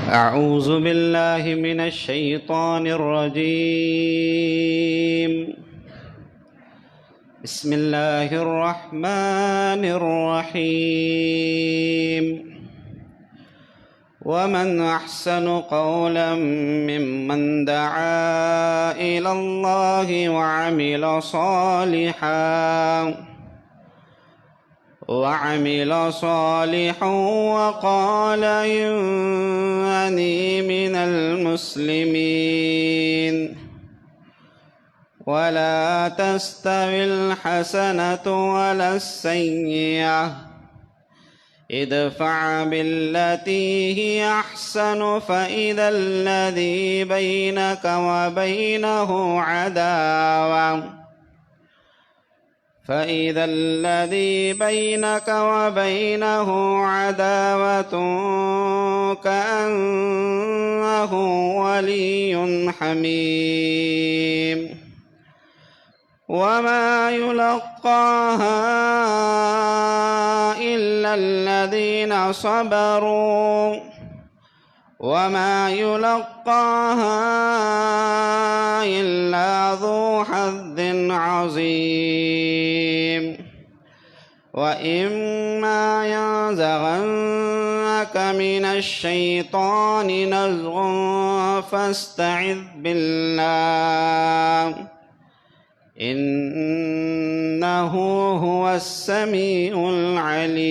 أعوذ بالله من الشيطان الرجيم. بسم الله الرحمن الرحيم. ومن أحسن قولا ممن دعا إلى الله وعمل صالحا وقال إنني من المسلمين. ولا تستوي الحسنة ولا السيئة، ادفع بالتي هي أحسن فإذا الذي بينك وبينه عداوة كأنه ولي حميم. وما يلقاها إلا الذين صبروا وما يلقاها إلا ذو حظ عظيم. وإما ينزغنك من الشيطان نزغ فاستعذ بالله إنه هو السميع العليم.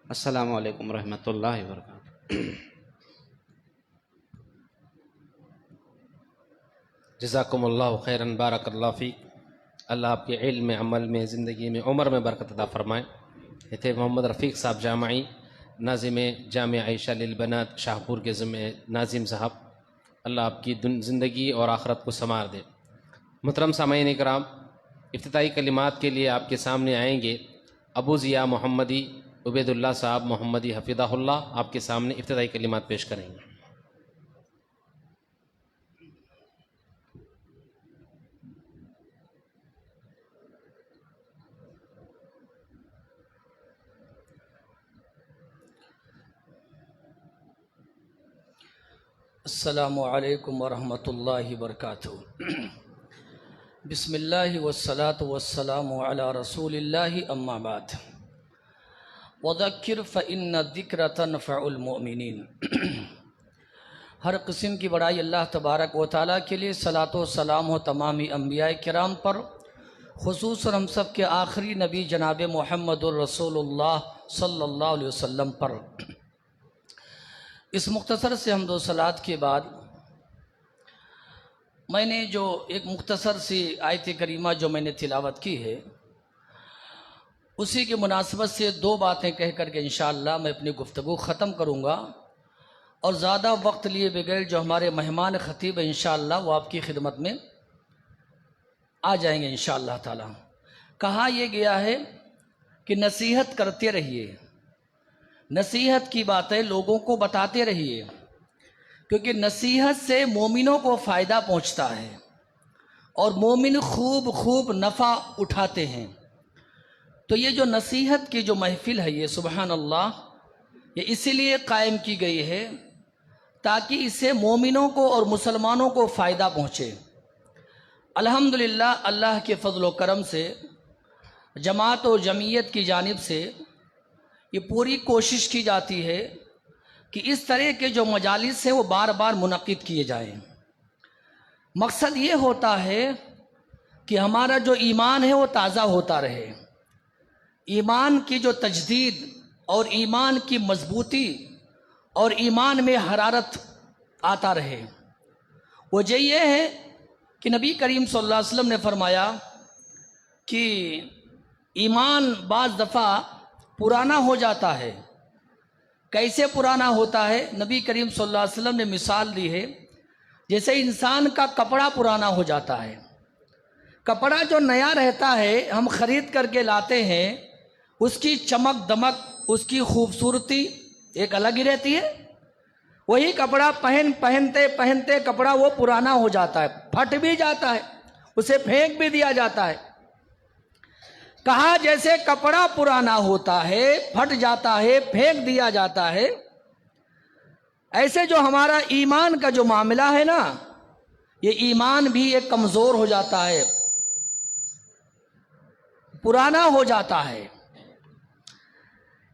السلام علیکم ورحمۃ اللہ وبرکاتہ. جزاکم اللہ خیراً، بارک اللہ فیک. اللہ آپ کے علم میں، عمل میں، زندگی میں، عمر میں برکت عطا فرمائے. یہ تھے محمد رفیق صاحب جامعی، ناظم جامع عائشہ للبنات شاہپور کے ذمہ ناظم صاحب. اللہ آپ کی زندگی اور آخرت کو سنوار دے. محترم سامعین اکرام، افتتاحی کلمات کے لیے آپ کے سامنے آئیں گے ابو ضیاء محمدی عبید اللہ صاحب محمدی حفظہ اللہ. آپ کے سامنے افتتاحی کلمات پیش کریں گے. السلام علیکم ورحمۃ اللہ وبرکاتہ. بسم اللہ والصلاة والسلام علی رسول اللہ، اما بعد. وذکر فإن الذکر تنفع المؤمنین. ہر قسم کی بڑائی اللہ تبارک و تعالیٰ کے لیے. صلاۃ و سلام ہو تمامی انبیاء کرام پر، خصوصاً ہم سب کے آخری نبی جناب محمد الرسول اللہ صلی اللہ علیہ وسلم پر. اس مختصر سے حمد و صلوات کے بعد میں نے جو ایک مختصر سی آیت کریمہ جو میں نے تلاوت کی ہے، اسی کی مناسبت سے دو باتیں کہہ کر کے انشاءاللہ میں اپنی گفتگو ختم کروں گا، اور زیادہ وقت لیے بغیر جو ہمارے مہمان خطیب ہیں انشاءاللہ وہ آپ کی خدمت میں آ جائیں گے انشاءاللہ تعالی. کہا یہ گیا ہے کہ نصیحت کرتے رہیے، نصیحت کی باتیں لوگوں کو بتاتے رہیے، کیونکہ نصیحت سے مومنوں کو فائدہ پہنچتا ہے اور مومن خوب نفع اٹھاتے ہیں. تو یہ جو نصیحت کی جو محفل ہے یہ سبحان اللہ یہ اسی لیے قائم کی گئی ہے تاکہ اس سے مومنوں کو اور مسلمانوں کو فائدہ پہنچے. الحمدللہ اللہ کے فضل و کرم سے جماعت و جمعیت کی جانب سے یہ پوری کوشش کی جاتی ہے کہ اس طرح کے جو مجالس ہیں وہ بار بار منعقد کیے جائیں. مقصد یہ ہوتا ہے کہ ہمارا جو ایمان ہے وہ تازہ ہوتا رہے، ایمان کی جو تجدید اور ایمان کی مضبوطی اور ایمان میں حرارت آتا رہے. وجہ یہ ہے کہ نبی کریم صلی اللہ علیہ وسلم نے فرمایا کہ ایمان بعض دفعہ پرانا ہو جاتا ہے. کیسے پرانا ہوتا ہے؟ نبی کریم صلی اللہ علیہ وسلم نے مثال دی ہے جیسے انسان کا کپڑا پرانا ہو جاتا ہے. کپڑا جو نیا رہتا ہے ہم خرید کر کے لاتے ہیں، اس کی چمک دمک، اس کی خوبصورتی ایک الگ ہی رہتی ہے. وہی کپڑا پہنتے کپڑا وہ پرانا ہو جاتا ہے، پھٹ بھی جاتا ہے، اسے پھینک بھی دیا جاتا ہے. کہا جیسے کپڑا پرانا ہوتا ہے، پھٹ جاتا ہے، پھینک دیا جاتا ہے، ایسے جو ہمارا ایمان کا جو معاملہ ہے نا، یہ ایمان بھی ایک کمزور ہو جاتا ہے، پرانا ہو جاتا ہے،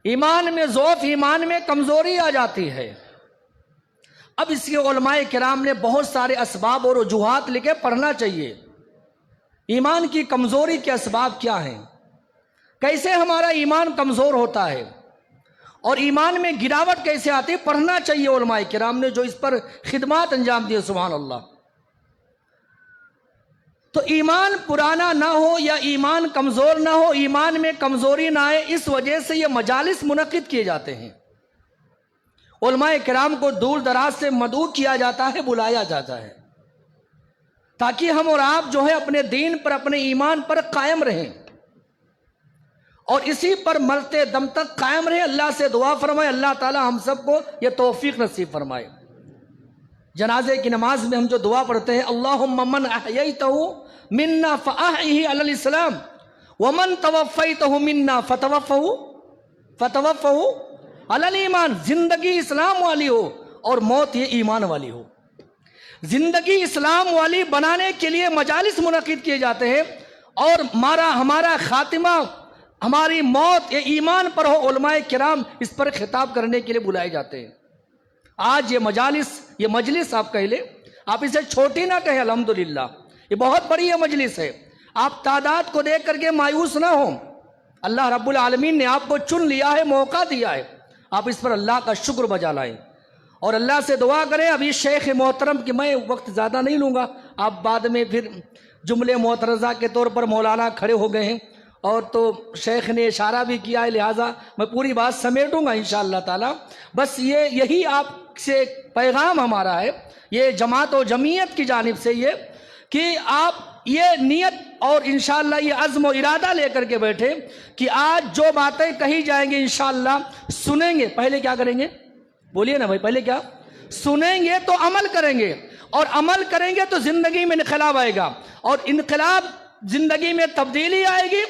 ایمان میں ضعف، ایمان میں کمزوری آ جاتی ہے۔ اب اس کے علماء کرام نے بہت سارے اسباب اور وجوہات لکھے، پڑھنا چاہیے۔ ایمان کی کمزوری کے اسباب کیا ہیں، کیسے ہمارا ایمان کمزور ہوتا ہے، اور ایمان میں گراوٹ کیسے آتی ہے، پڑھنا چاہیے علماء کرام نے جو اس پر خدمات انجام دیے، سبحان اللہ۔ تو ایمان پرانا نہ ہو یا ایمان کمزور نہ ہو، ایمان میں کمزوری نہ آئے، اس وجہ سے یہ مجالس منعقد کیے جاتے ہیں۔ علماء کرام کو دور دراز سے مدعو کیا جاتا ہے، بلایا جاتا ہے، تاکہ ہم اور آپ جو ہے اپنے دین پر، اپنے ایمان پر قائم رہیں اور اسی پر مرتے دم تک قائم رہیں۔ اللہ سے دعا فرمائے اللہ تعالی ہم سب کو یہ توفیق نصیب فرمائے۔ جنازے کی نماز میں ہم جو دعا پڑھتے ہیں، اللہم من احییتہ منا فاحیہ علی الاسلام ومن توفیتہ منا فتوفہ علی الایمان، زندگی اسلام والی ہو اور موت یہ ایمان والی ہو۔ زندگی اسلام والی بنانے کے لیے مجالس منعقد کیے جاتے ہیں، اور ہمارا خاتمہ، ہماری موت یہ ایمان پر ہو، علماء کرام اس پر خطاب کرنے کے لیے بلائے جاتے ہیں۔ آج یہ مجلس آپ کہہ لیں، آپ اسے چھوٹی نہ کہیں، الحمدللہ یہ بہت بڑی یہ مجلس ہے۔ آپ تعداد کو دیکھ کر کے مایوس نہ ہوں، اللہ رب العالمین نے آپ کو چن لیا ہے، موقع دیا ہے، آپ اس پر اللہ کا شکر بجا لائیں اور اللہ سے دعا کریں۔ ابھی شیخ محترم کی میں وقت زیادہ نہیں لوں گا، آپ بعد میں پھر جملے معترضہ کے طور پر مولانا کھڑے ہو گئے ہیں، اور تو شیخ نے اشارہ بھی کیا ہے، لہٰذا میں پوری بات سمیٹوں گا انشاءاللہ تعالی۔ بس یہی آپ سے پیغام ہمارا ہے، یہ جماعت و جمعیت کی جانب سے، یہ کہ آپ یہ نیت اور انشاءاللہ یہ عزم و ارادہ لے کر کے بیٹھے کہ آج جو باتیں کہی جائیں گی انشاءاللہ سنیں گے، پہلے کیا کریں گے، بولیے نا بھائی، پہلے کیا سنیں گے تو عمل کریں گے، اور عمل کریں گے تو زندگی میں انقلاب آئے گا، اور انقلاب زندگی میں تبدیلی آئے گی،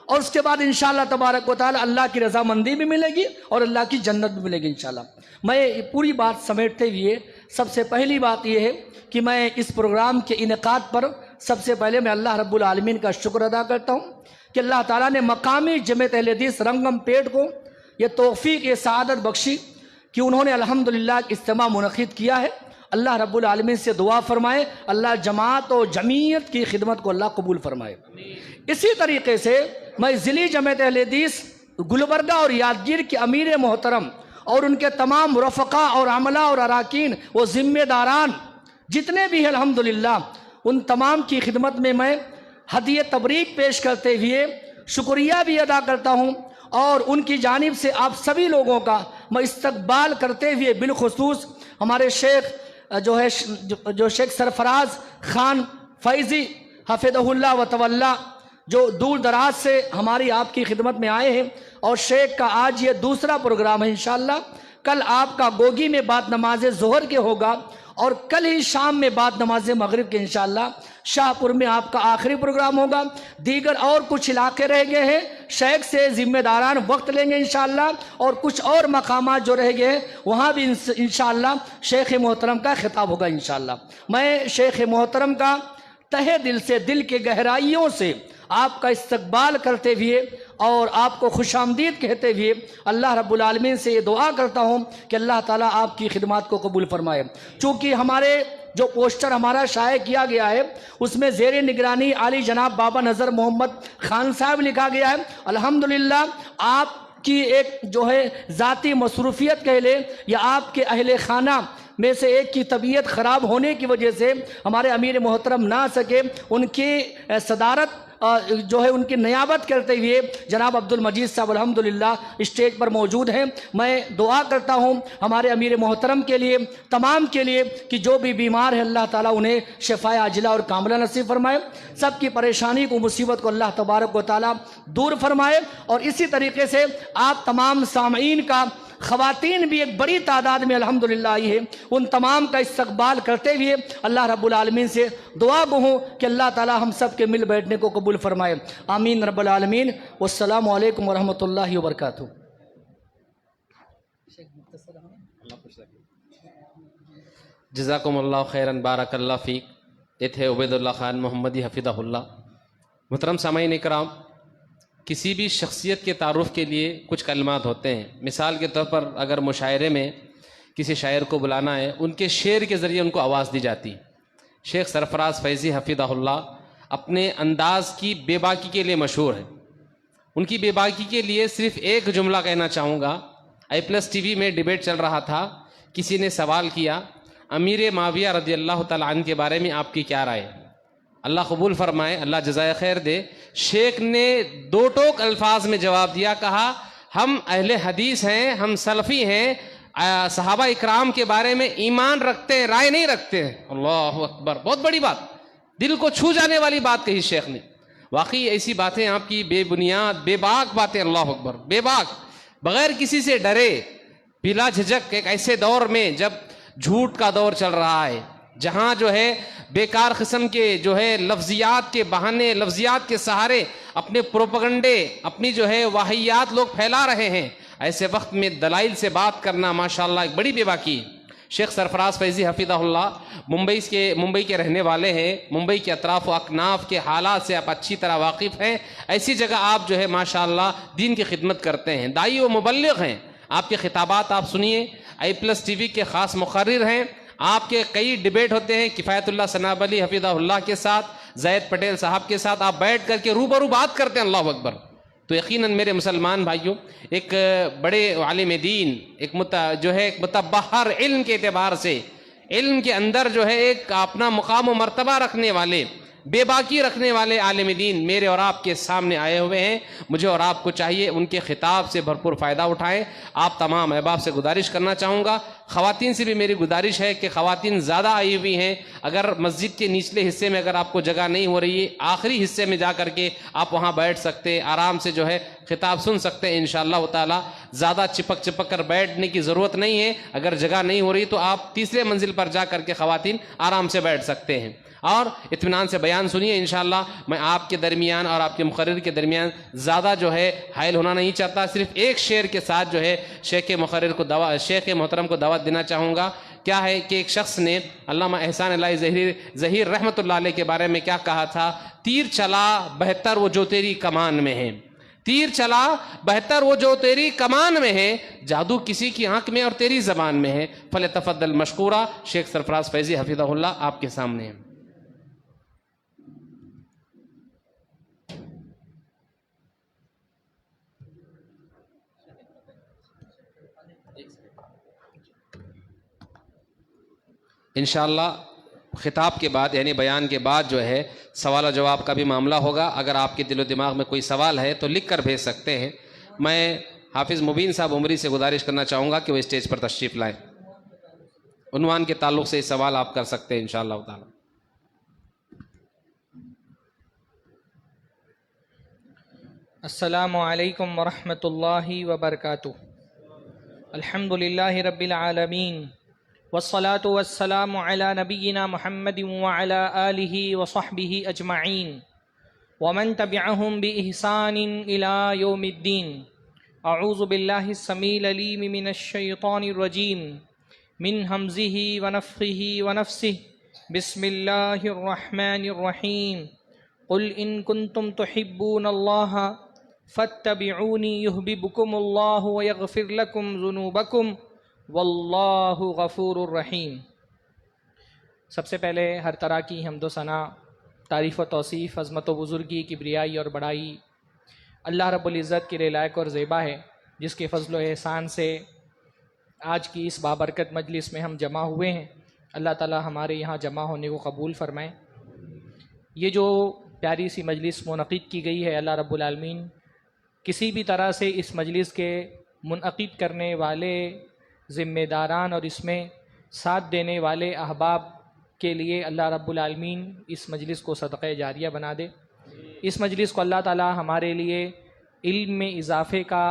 اور اس کے بعد انشاءاللہ تبارک و تعالی اللہ کی رضامندی بھی ملے گی اور اللہ کی جنت بھی ملے گی انشاءاللہ۔ میں پوری بات سمیٹتے ہوئے سب سے پہلی بات یہ ہے کہ میں اس پروگرام کے انعقاد پر سب سے پہلے میں اللہ رب العالمین کا شکر ادا کرتا ہوں کہ اللہ تعالیٰ نے مقامی جمعیت اہل حدیث رنگم پیٹ کو یہ توفیق، یہ سعادت بخشی کہ انہوں نے الحمدللہ اجتماع منعقد کیا ہے۔ اللہ رب العالمین سے دعا فرمائے اللہ جماعت و جمعیت کی خدمت کو اللہ قبول فرمائے۔ اسی طریقے سے میں ضلعی جمعیت اہل حدیث گلبرگہ اور یادگیر کے امیر محترم اور ان کے تمام رفقا اور عملہ اور اراکین، وہ ذمہ داران جتنے بھی ہیں الحمدللہ، ان تمام کی خدمت میں ہدیہ تبریک پیش کرتے ہوئے شکریہ بھی ادا کرتا ہوں، اور ان کی جانب سے آپ سبھی لوگوں کا میں استقبال کرتے ہوئے بالخصوص ہمارے شیخ جو شیخ سرفراز خان فیضی حفظہ اللہ و تولا، جو دور دراز سے ہماری آپ کی خدمت میں آئے ہیں، اور شیخ کا آج یہ دوسرا پروگرام ہے انشاءاللہ۔ کل آپ کا گوگی میں بعد نماز ظہر کے ہوگا، اور کل ہی شام میں بعد نماز مغرب کے انشاءاللہ شاہ پور میں آپ کا آخری پروگرام ہوگا۔ دیگر اور کچھ علاقے رہ گئے ہیں، شیخ سے ذمہ داران وقت لیں گے انشاءاللہ، اور کچھ اور مقامات جو رہ گئے ہیں وہاں بھی انشاءاللہ شیخ محترم کا خطاب ہوگا انشاءاللہ۔ میں شیخ محترم کا تہہ دل سے، دل کے گہرائیوں سے آپ کا استقبال کرتے ہوئے اور آپ کو خوش آمدید کہتے ہوئے اللہ رب العالمین سے یہ دعا کرتا ہوں کہ اللہ تعالیٰ آپ کی خدمات کو قبول فرمائے۔ چونکہ ہمارے جو پوسٹر ہمارا شائع کیا گیا ہے اس میں زیر نگرانی عالی جناب بابا نذر محمد خان صاحب لکھا گیا ہے۔ الحمدللہ آپ کی ایک جو ہے ذاتی مصروفیت کہہ لیں یا آپ کے اہل خانہ میں سے ایک کی طبیعت خراب ہونے کی وجہ سے ہمارے امیر محترم نہ سکے، ان کی صدارت جو ہے ان کی نیابت کرتے ہوئے جناب عبد المجید صاحب الحمدللہ اسٹیج پر موجود ہیں۔ میں دعا کرتا ہوں ہمارے امیر محترم کے لیے، تمام کے لیے، کہ جو بھی بیمار ہے اللہ تعالیٰ انہیں شفاء عاجلہ اور کاملہ نصیب فرمائے، سب کی پریشانی کو، مصیبت کو اللہ تبارک و تعالیٰ دور فرمائے۔ اور اسی طریقے سے آپ تمام سامعین کا، خواتین بھی ایک بڑی تعداد میں الحمدللہ آئی ہے، ان تمام کا استقبال کرتے ہوئے اللہ رب العالمین سے دعا گو ہوں کہ اللہ تعالی ہم سب کے مل بیٹھنے کو قبول فرمائے، آمین رب العالمین۔ والسلام علیکم ورحمۃ اللہ وبرکاتہ۔ جزاکم اللہ خیرن بارک اللہ فیک. یہ تھے عبید اللہ خان محمدی حفظہ اللہ. محترم سامعین اکرام، کسی بھی شخصیت کے تعارف کے لیے کچھ کلمات ہوتے ہیں. مثال کے طور پر اگر مشاعرے میں کسی شاعر کو بلانا ہے، ان کے شعر کے ذریعے ان کو آواز دی جاتی. شیخ سرفراز فیضی حفظہ اللہ اپنے انداز کی بے باکی کے لیے مشہور ہے. ان کی بے باکی کے لیے صرف ایک جملہ کہنا چاہوں گا. +ٹی وی میں ڈیبیٹ چل رہا تھا. کسی نے سوال کیا، امیر معاویہ رضی اللہ تعالیٰ عنہ کے بارے میں آپ کی کیا رائے؟ اللہ قبول فرمائے، اللہ جزائے خیر دے. شیخ نے 2 ٹوک الفاظ میں جواب دیا، کہا ہم اہل حدیث ہیں، ہم سلفی ہیں، صحابہ اکرام کے بارے میں ایمان رکھتے ہیں، رائے نہیں رکھتے ہیں. اللہ اکبر، بہت بڑی بات، دل کو چھو جانے والی بات کہی شیخ نے. واقعی ایسی باتیں آپ کی بے بنیاد بے باک باتیں، اللہ اکبر، بے باک، بغیر کسی سے ڈرے، بلا جھجک، ایک ایسے دور میں جب جھوٹ کا دور چل رہا ہے، جہاں جو ہے بیکار قسم کے جو ہے لفظیات کے بہانے، لفظیات کے سہارے اپنے پروپیگنڈے، اپنی جو ہے واہیات لوگ پھیلا رہے ہیں، ایسے وقت میں دلائل سے بات کرنا ماشاءاللہ ایک بڑی بے باکی. شیخ سرفراز فیضی حفظہ اللہ ممبئی کے رہنے والے ہیں. ممبئی کے اطراف و اکناف کے حالات سے آپ اچھی طرح واقف ہیں. ایسی جگہ آپ جو ہے ماشاءاللہ دین کی خدمت کرتے ہیں، داعی و مبلغ ہیں. آپ کے خطابات آپ سنیے. +ٹی وی کے خاص مقرر ہیں. آپ کے کئی ڈیبیٹ ہوتے ہیں کفایت اللہ ثناب علی حفظہ اللہ کے ساتھ، زید پٹیل صاحب کے ساتھ آپ بیٹھ کر کے روبرو بات کرتے ہیں. اللہ اکبر. تو یقیناً میرے مسلمان بھائیوں، ایک بڑے عالم دین، ایک جو ہے ایک متبحر علم کے اعتبار سے، علم کے اندر جو ہے ایک اپنا مقام و مرتبہ رکھنے والے، بے باکی رکھنے والے عالم دین میرے اور آپ کے سامنے آئے ہوئے ہیں. مجھے اور آپ کو چاہیے ان کے خطاب سے بھرپور فائدہ اٹھائیں. آپ تمام احباب سے گزارش کرنا چاہوں گا، خواتین سے بھی میری گزارش ہے کہ خواتین زیادہ آئی ہوئی ہیں. اگر مسجد کے نچلے حصے میں اگر آپ کو جگہ نہیں ہو رہی ہے، آخری حصے میں جا کر کے آپ وہاں بیٹھ سکتے ہیں، آرام سے جو ہے خطاب سن سکتے ہیں انشاءاللہ تعالی. زیادہ چپک کر بیٹھنے کی ضرورت نہیں ہے. اگر جگہ نہیں ہو رہی تو آپ تیسرے منزل پر جا کر کے خواتین آرام سے بیٹھ سکتے ہیں اور اطمینان سے بیان سنیے انشاءاللہ. میں آپ کے درمیان اور آپ کے مقرر کے درمیان زیادہ جو ہے حائل ہونا نہیں چاہتا. صرف ایک شعر کے ساتھ جو ہے شیخ محترم کو دعوت دینا چاہوں گا. کیا ہے کہ ایک شخص نے علامہ احسان اللہ ظہیر رحمۃ اللہ علیہ کے بارے میں کیا کہا تھا؟ تیر چلا بہتر وہ جو تیری کمان میں ہے، تیر چلا بہتر وہ جو تیری کمان میں ہے، جادو کسی کی آنکھ میں اور تیری زبان میں ہے. فلتفضل مشکورہ. شیخ سرفراز فیضی حفظہ اللہ آپ کے سامنے ہیں. انشاءاللہ خطاب کے بعد یعنی بیان کے بعد جو ہے سوال و جواب کا بھی معاملہ ہوگا. اگر آپ کے دل و دماغ میں کوئی سوال ہے تو لکھ کر بھیج سکتے ہیں. میں حافظ مبین صاحب عمری سے گزارش کرنا چاہوں گا کہ وہ اسٹیج پر تشریف لائیں. عنوان کے تعلق سے سوال آپ کر سکتے ہیں انشاءاللہ تعالی. السلام علیکم ورحمۃ اللہ وبرکاتہ. الحمد للہ رب العالمین والصلاة والسلام علی نبینا محمد وعلی آلہ وصحبہ اجمعین ومن تبعہم بإحسان الی یوم الدین. اعوذ باللہ السمیع العلیم من الشیطان الرجیم من ہمزہ ونفخہ ونفسہ. بسم اللہ الرحمن الرحیم. قل ان کنتم تحبون اللہ فاتبعونی یحببکم اللہ ویغفر لکم ذنوبکم واللہ غفور الرحیم. سب سے پہلے ہر طرح کی حمد و ثنا، تعریف و توصیف، عظمت و بزرگی، کبریائی اور بڑائی اللہ رب العزت کے لیے لائق اور زیبا ہے، جس کے فضل و احسان سے آج کی اس بابرکت مجلس میں ہم جمع ہوئے ہیں. اللہ تعالی ہمارے یہاں جمع ہونے کو قبول فرمائے. یہ جو پیاری سی مجلس منعقد کی گئی ہے، اللہ رب العالمین کسی بھی طرح سے اس مجلس کے منعقد کرنے والے ذمہ داران اور اس میں ساتھ دینے والے احباب کے لیے اللہ رب العالمین اس مجلس کو صدقہ جاریہ بنا دے. اس مجلس کو اللہ تعالی ہمارے لیے علم میں اضافے کا،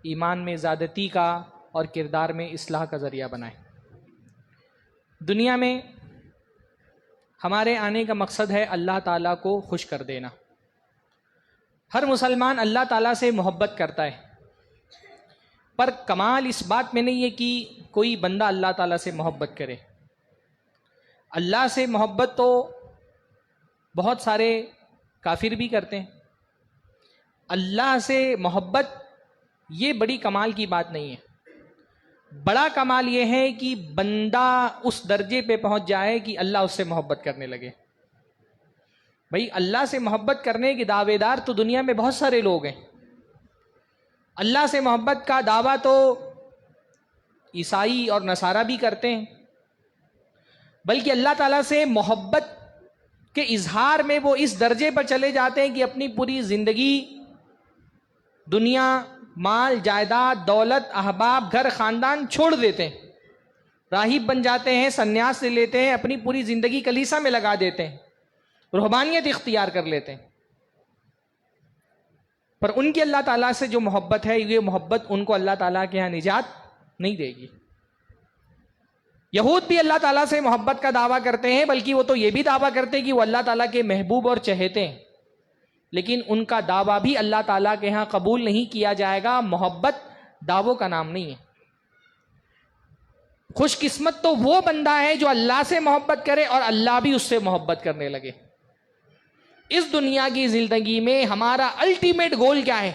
ایمان میں زیادتی کا اور کردار میں اصلاح کا ذریعہ بنائے. دنیا میں ہمارے آنے کا مقصد ہے اللہ تعالیٰ کو خوش کر دینا. ہر مسلمان اللہ تعالیٰ سے محبت کرتا ہے. پر کمال اس بات میں نہیں ہے کہ کوئی بندہ اللہ تعالیٰ سے محبت کرے. اللہ سے محبت تو بہت سارے کافر بھی کرتے ہیں. اللہ سے محبت یہ بڑی کمال کی بات نہیں ہے. بڑا کمال یہ ہے کہ بندہ اس درجے پہ پہنچ جائے کہ اللہ اس سے محبت کرنے لگے. بھائی اللہ سے محبت کرنے کے دعوے دار تو دنیا میں بہت سارے لوگ ہیں. اللہ سے محبت کا دعویٰ تو عیسائی اور نصارہ بھی کرتے ہیں، بلکہ اللہ تعالیٰ سے محبت کے اظہار میں وہ اس درجے پر چلے جاتے ہیں کہ اپنی پوری زندگی، دنیا، مال، جائیداد، دولت، احباب، گھر، خاندان چھوڑ دیتے ہیں، راہب بن جاتے ہیں، سنیاس لے لیتے ہیں، اپنی پوری زندگی کلیسا میں لگا دیتے ہیں، روحانیت اختیار کر لیتے ہیں. پر ان کی اللہ تعالیٰ سے جو محبت ہے، یہ محبت ان کو اللہ تعالیٰ کے ہاں نجات نہیں دے گی. یہود بھی اللہ تعالیٰ سے محبت کا دعویٰ کرتے ہیں، بلکہ وہ تو یہ بھی دعویٰ کرتے ہیں کہ وہ اللہ تعالیٰ کے محبوب اور چہیتے ہیں، لیکن ان کا دعویٰ بھی اللہ تعالیٰ کے ہاں قبول نہیں کیا جائے گا. محبت دعووں کا نام نہیں ہے. خوش قسمت تو وہ بندہ ہے جو اللہ سے محبت کرے اور اللہ بھی اس سے محبت کرنے لگے. اس دنیا کی زندگی میں ہمارا الٹیمیٹ گول کیا ہے؟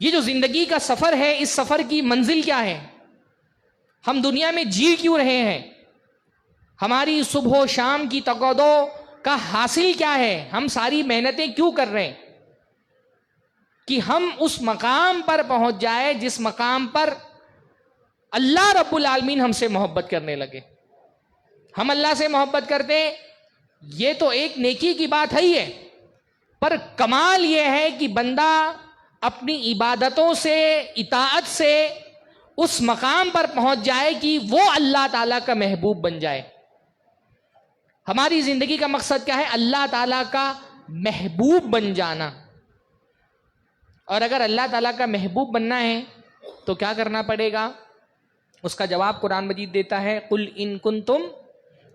یہ جو زندگی کا سفر ہے، اس سفر کی منزل کیا ہے؟ ہم دنیا میں جی کیوں رہے ہیں؟ ہماری صبح و شام کی تقاضو کا حاصل کیا ہے؟ ہم ساری محنتیں کیوں کر رہے ہیں؟ کہ ہم اس مقام پر پہنچ جائے جس مقام پر اللہ رب العالمین ہم سے محبت کرنے لگے. ہم اللہ سے محبت کرتے، یہ تو ایک نیکی کی بات ہے ہی ہے، پر کمال یہ ہے کہ بندہ اپنی عبادتوں سے، اطاعت سے اس مقام پر پہنچ جائے کہ وہ اللہ تعالیٰ کا محبوب بن جائے. ہماری زندگی کا مقصد کیا ہے؟ اللہ تعالیٰ کا محبوب بن جانا. اور اگر اللہ تعالیٰ کا محبوب بننا ہے تو کیا کرنا پڑے گا؟ اس کا جواب قرآن مجید دیتا ہے، قُلْ إِن كُنتُمْ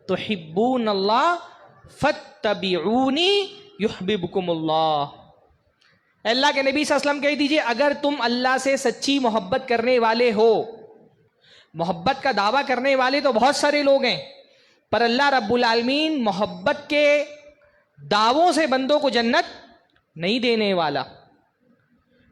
تُحِبُّونَ اللَّهَ فَاتَّبِعُونِي يُحْبِبْكُمُ اللَّهُ. اے اللہ کے نبی صلی اللہ علیہ وسلم کہہ دیجئے، اگر تم اللہ سے سچی محبت کرنے والے ہو. محبت کا دعویٰ کرنے والے تو بہت سارے لوگ ہیں، پر اللہ رب العالمین محبت کے دعووں سے بندوں کو جنت نہیں دینے والا.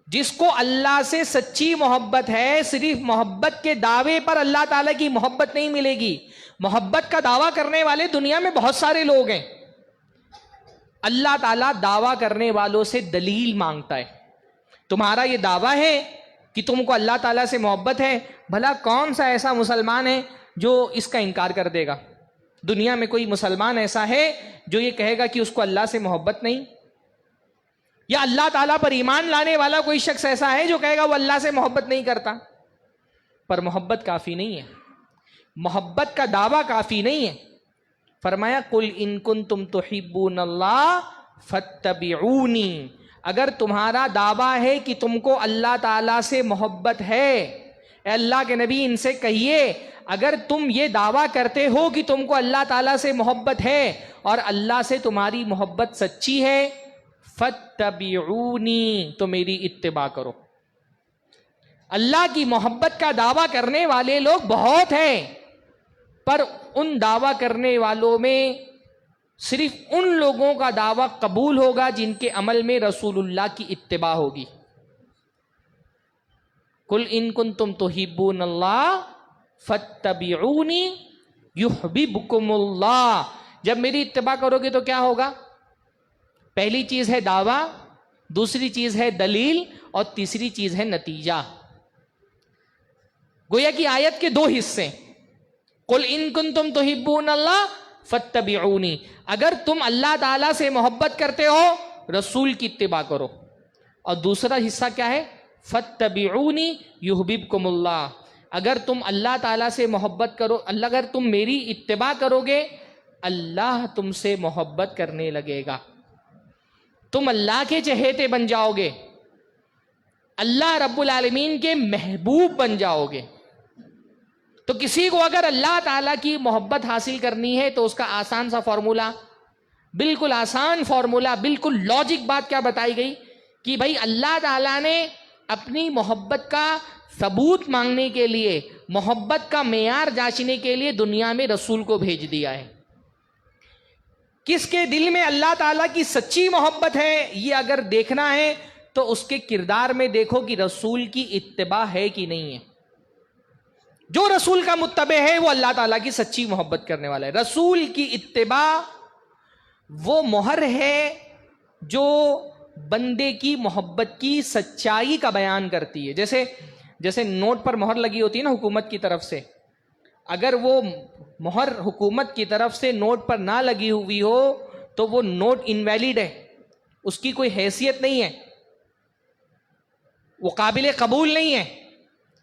جس کو اللہ سے سچی محبت ہے، صرف محبت کے دعوے پر اللہ تعالیٰ کی محبت نہیں ملے گی. محبت کا دعویٰ کرنے والے دنیا میں بہت سارے لوگ ہیں. اللہ تعالیٰ دعویٰ کرنے والوں سے دلیل مانگتا ہے. تمہارا یہ دعویٰ ہے کہ تم کو اللہ تعالیٰ سے محبت ہے، بھلا کون سا ایسا مسلمان ہے جو اس کا انکار کر دے گا؟ دنیا میں کوئی مسلمان ایسا ہے جو یہ کہے گا کہ اس کو اللہ سے محبت نہیں؟ یا اللہ تعالیٰ پر ایمان لانے والا کوئی شخص ایسا ہے جو کہے گا وہ اللہ سے محبت نہیں کرتا؟ پر محبت کافی نہیں ہے، محبت کا دعویٰ کافی نہیں ہے. فرمایا قُلْ إِن كُنتُمْ تُحِبُّونَ اللَّهَ فَاتَّبِعُونِي. اگر تمہارا دعویٰ ہے کہ تم کو اللہ تعالیٰ سے محبت ہے، اے اللہ کے نبی ان سے کہیے، اگر تم یہ دعویٰ کرتے ہو کہ تم کو اللہ تعالیٰ سے محبت ہے اور اللہ سے تمہاری محبت سچی ہے، فَاتَّبِعُونِي، تو میری اتباع کرو. اللہ کی محبت کا دعویٰ کرنے والے لوگ بہت ہیں، پر ان دعویٰ کرنے والوں میں صرف ان لوگوں کا دعویٰ قبول ہوگا جن کے عمل میں رسول اللہ کی اتباع ہوگی. قُلْ إِن كُنتُمْ تُحِبُّونَ اللَّهَ فَاتَّبِعُونِي يُحْبِبْكُمُ اللَّهُ. جب میری اتباع کرو گے تو کیا ہوگا؟ پہلی چیز ہے دعویٰ، دوسری چیز ہے دلیل، اور تیسری چیز ہے نتیجہ. گویا کہ آیت کے دو حصے. قُلْ إِن كُنتُمْ تُحِبُّونَ اللَّهَ فَاتَّبِعُونِي، اگر تم اللہ تعالیٰ سے محبت کرتے ہو رسول کی اتباع کرو. اور دوسرا حصہ کیا ہے؟ فَاتَّبِعُونِي يُحْبِبْكُمُ اللَّهُ، اگر تم اللہ تعالیٰ سے محبت کرو، اگر تم میری اتباع کرو گے، اللہ تم سے محبت کرنے لگے گا. تم اللہ کے چہیتے بن جاؤ گے، اللہ رب العالمین کے محبوب بن جاؤ گے. تو کسی کو اگر اللہ تعالیٰ کی محبت حاصل کرنی ہے تو اس کا آسان سا فارمولا، بالکل آسان فارمولا، بالکل لاجک بات کیا بتائی گئی کہ بھائی اللہ تعالیٰ نے اپنی محبت کا ثبوت مانگنے کے لیے، محبت کا معیار جانچنے کے لیے دنیا میں رسول کو بھیج دیا ہے۔ کس کے دل میں اللہ تعالیٰ کی سچی محبت ہے یہ اگر دیکھنا ہے تو اس کے کردار میں دیکھو کہ رسول کی اتباع ہے کہ نہیں ہے۔ جو رسول کا متبع ہے وہ اللہ تعالیٰ کی سچی محبت کرنے والا ہے۔ رسول کی اتباع وہ مہر ہے جو بندے کی محبت کی سچائی کا بیان کرتی ہے۔ جیسے نوٹ پر مہر لگی ہوتی ہے نا حکومت کی طرف سے، اگر وہ مہر حکومت کی طرف سے نوٹ پر نہ لگی ہوئی ہو تو وہ نوٹ انویلڈ ہے، اس کی کوئی حیثیت نہیں ہے، وہ قابل قبول نہیں ہے۔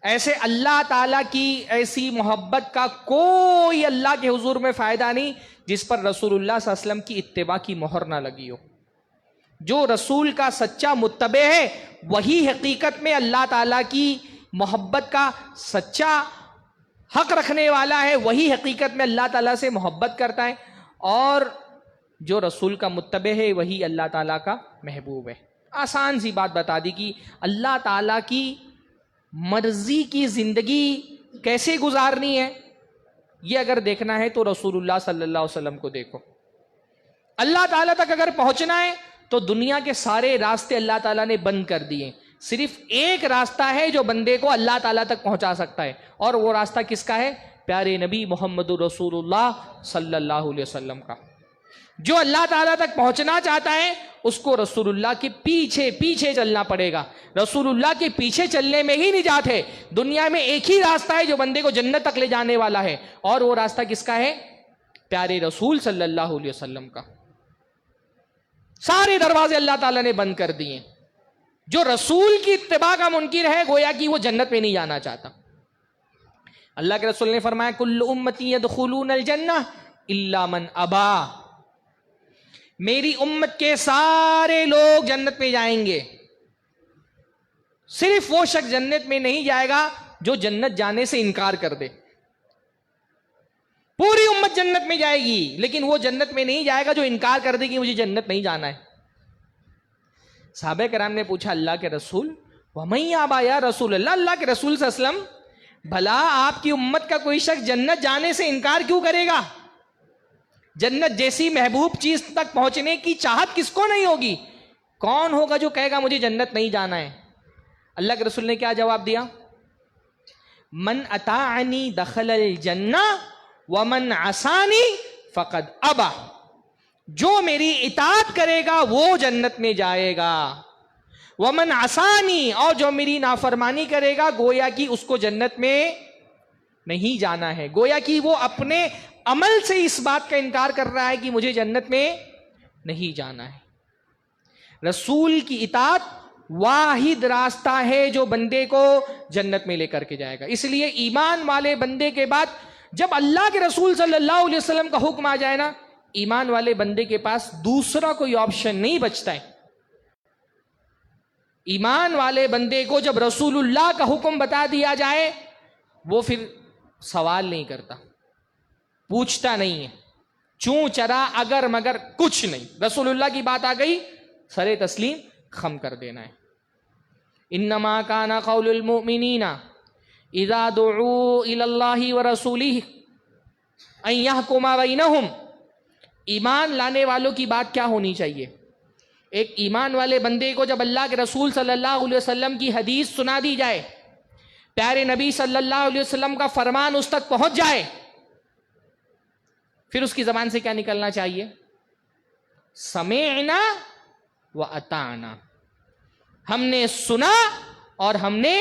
ایسے اللہ تعالیٰ کی ایسی محبت کا کوئی اللہ کے حضور میں فائدہ نہیں جس پر رسول اللہ صلی اللہ علیہ وسلم کی اتباع کی مہر نہ لگی ہو۔ جو رسول کا سچا متبع ہے وہی حقیقت میں اللہ تعالیٰ کی محبت کا سچا حق رکھنے والا ہے، وہی حقیقت میں اللہ تعالیٰ سے محبت کرتا ہے، اور جو رسول کا متبع ہے وہی اللہ تعالیٰ کا محبوب ہے۔ آسان سی بات بتا دی کہ اللہ تعالیٰ کی مرضی کی زندگی کیسے گزارنی ہے، یہ اگر دیکھنا ہے تو رسول اللہ صلی اللہ علیہ وسلم کو دیکھو۔ اللہ تعالیٰ تک اگر پہنچنا ہے تو دنیا کے سارے راستے اللہ تعالیٰ نے بند کر دیے، صرف ایک راستہ ہے جو بندے کو اللہ تعالیٰ تک پہنچا سکتا ہے، اور وہ راستہ کس کا ہے؟ پیارے نبی محمد رسول اللہ صلی اللہ علیہ وسلم کا۔ جو اللہ تعالیٰ تک پہنچنا چاہتا ہے اس کو رسول اللہ کے پیچھے پیچھے چلنا پڑے گا۔ رسول اللہ کے پیچھے چلنے میں ہی نجات ہے۔ دنیا میں ایک ہی راستہ ہے جو بندے کو جنت تک لے جانے والا ہے، اور وہ راستہ کس کا ہے؟ پیارے رسول صلی اللہ علیہ وسلم کا۔ سارے دروازے اللہ تعالیٰ نے بند کر دیے۔ جو رسول کی اتباع کا منکر ہے گویا کہ وہ جنت میں نہیں جانا چاہتا۔ اللہ کے رسول نے فرمایا کل امتی یدخلون الجنہ الا من ابا، میری امت کے سارے لوگ جنت میں جائیں گے، صرف وہ شخص جنت میں نہیں جائے گا جو جنت جانے سے انکار کر دے۔ پوری امت جنت میں جائے گی لیکن وہ جنت میں نہیں جائے گا جو انکار کر دے کہ مجھے جنت نہیں جانا ہے۔ صحابہ کرام نے پوچھا اللہ کے رسول وَمَن یَأْبَى یا رسول اللہ، اللہ کے رسول صلی اللہ علیہ وسلم بھلا آپ کی امت کا کوئی شخص جنت جانے سے انکار کیوں کرے گا؟ جنت جیسی محبوب چیز تک پہنچنے کی چاہت کس کو نہیں ہوگی؟ کون ہوگا جو کہے گا مجھے جنت نہیں جانا ہے؟ اللہ کے رسول نے کیا جواب دیا؟ من اطاعنی دخل الجنہ ومن عصانی فقد ابا، جو میری اطاعت کرے گا وہ جنت میں جائے گا، ومن عصانی، اور جو میری نافرمانی کرے گا گویا کہ اس کو جنت میں نہیں جانا ہے۔ گویا کہ وہ اپنے عمل سے اس بات کا انکار کر رہا ہے کہ مجھے جنت میں نہیں جانا ہے۔ رسول کی اطاعت واحد راستہ ہے جو بندے کو جنت میں لے کر کے جائے گا۔ اس لیے ایمان والے بندے کے بعد جب اللہ کے رسول صلی اللہ علیہ وسلم کا حکم آ جائے نا، ایمان والے بندے کے پاس دوسرا کوئی آپشن نہیں بچتا ہے۔ ایمان والے بندے کو جب رسول اللہ کا حکم بتا دیا جائے وہ پھر سوال نہیں کرتا، پوچھتا نہیں ہے، چوں چرا اگر مگر کچھ نہیں، رسول اللہ کی بات آ گئی سر تسلیم خم کر دینا ہے۔ انما کان قول المؤمنین اذا دعوا الی اللہ ورسولہ ان یحکم بینہم، ایمان لانے والوں کی بات کیا ہونی چاہیے؟ ایک ایمان والے بندے کو جب اللہ کے رسول صلی اللہ علیہ وسلم کی حدیث سنا دی جائے، پیارے نبی صلی اللہ علیہ وسلم کا فرمان اس تک پہنچ جائے، پھر اس کی زبان سے کیا نکلنا چاہیے؟ سمعنا واطعنا، ہم نے سنا اور ہم نے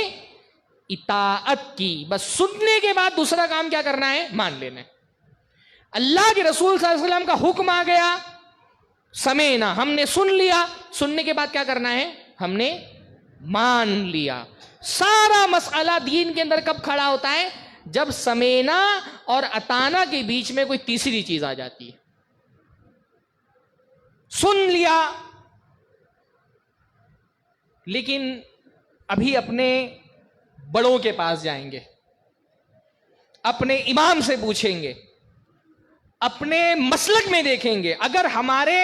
اطاعت کی۔ بس سننے کے بعد دوسرا کام کیا کرنا ہے؟ مان لینا ہے۔ اللہ کے رسول صلی اللہ علیہ وسلم کا حکم آ گیا، سمعنا، ہم نے سن لیا، سننے کے بعد کیا کرنا ہے؟ ہم نے مان لیا۔ سارا مسئلہ دین کے اندر کب کھڑا ہوتا ہے؟ جب سمعنا اور اطعنا کے بیچ میں کوئی تیسری چیز آ جاتی ہے۔ سن لیا لیکن ابھی اپنے بڑوں کے پاس جائیں گے، اپنے امام سے پوچھیں گے، اپنے مسلک میں دیکھیں گے، اگر ہمارے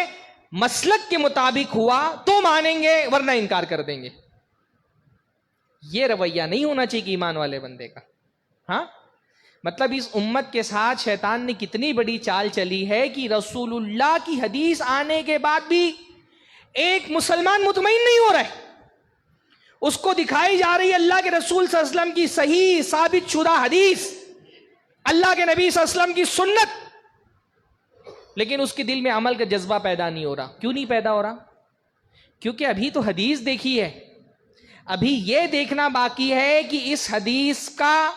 مسلک کے مطابق ہوا تو مانیں گے ورنہ انکار کر دیں گے۔ یہ رویہ نہیں ہونا چاہیے کہ ایمان والے بندے کا. ہاں مطلب اس امت کے ساتھ شیطان نے کتنی بڑی چال چلی ہے کہ رسول اللہ کی حدیث آنے کے بعد بھی ایک مسلمان مطمئن نہیں ہو رہا ہے. اس کو دکھائی جا رہی ہے اللہ کے رسول صلی اللہ علیہ وسلم کی صحیح ثابت شدہ حدیث, اللہ کے نبی صلی اللہ علیہ وسلم کی سنت, لیکن اس کے دل میں عمل کا جذبہ پیدا نہیں ہو رہا. کیوں نہیں پیدا ہو رہا؟ کیونکہ ابھی تو حدیث دیکھی ہے, ابھی یہ دیکھنا باقی ہے کہ اس حدیث کا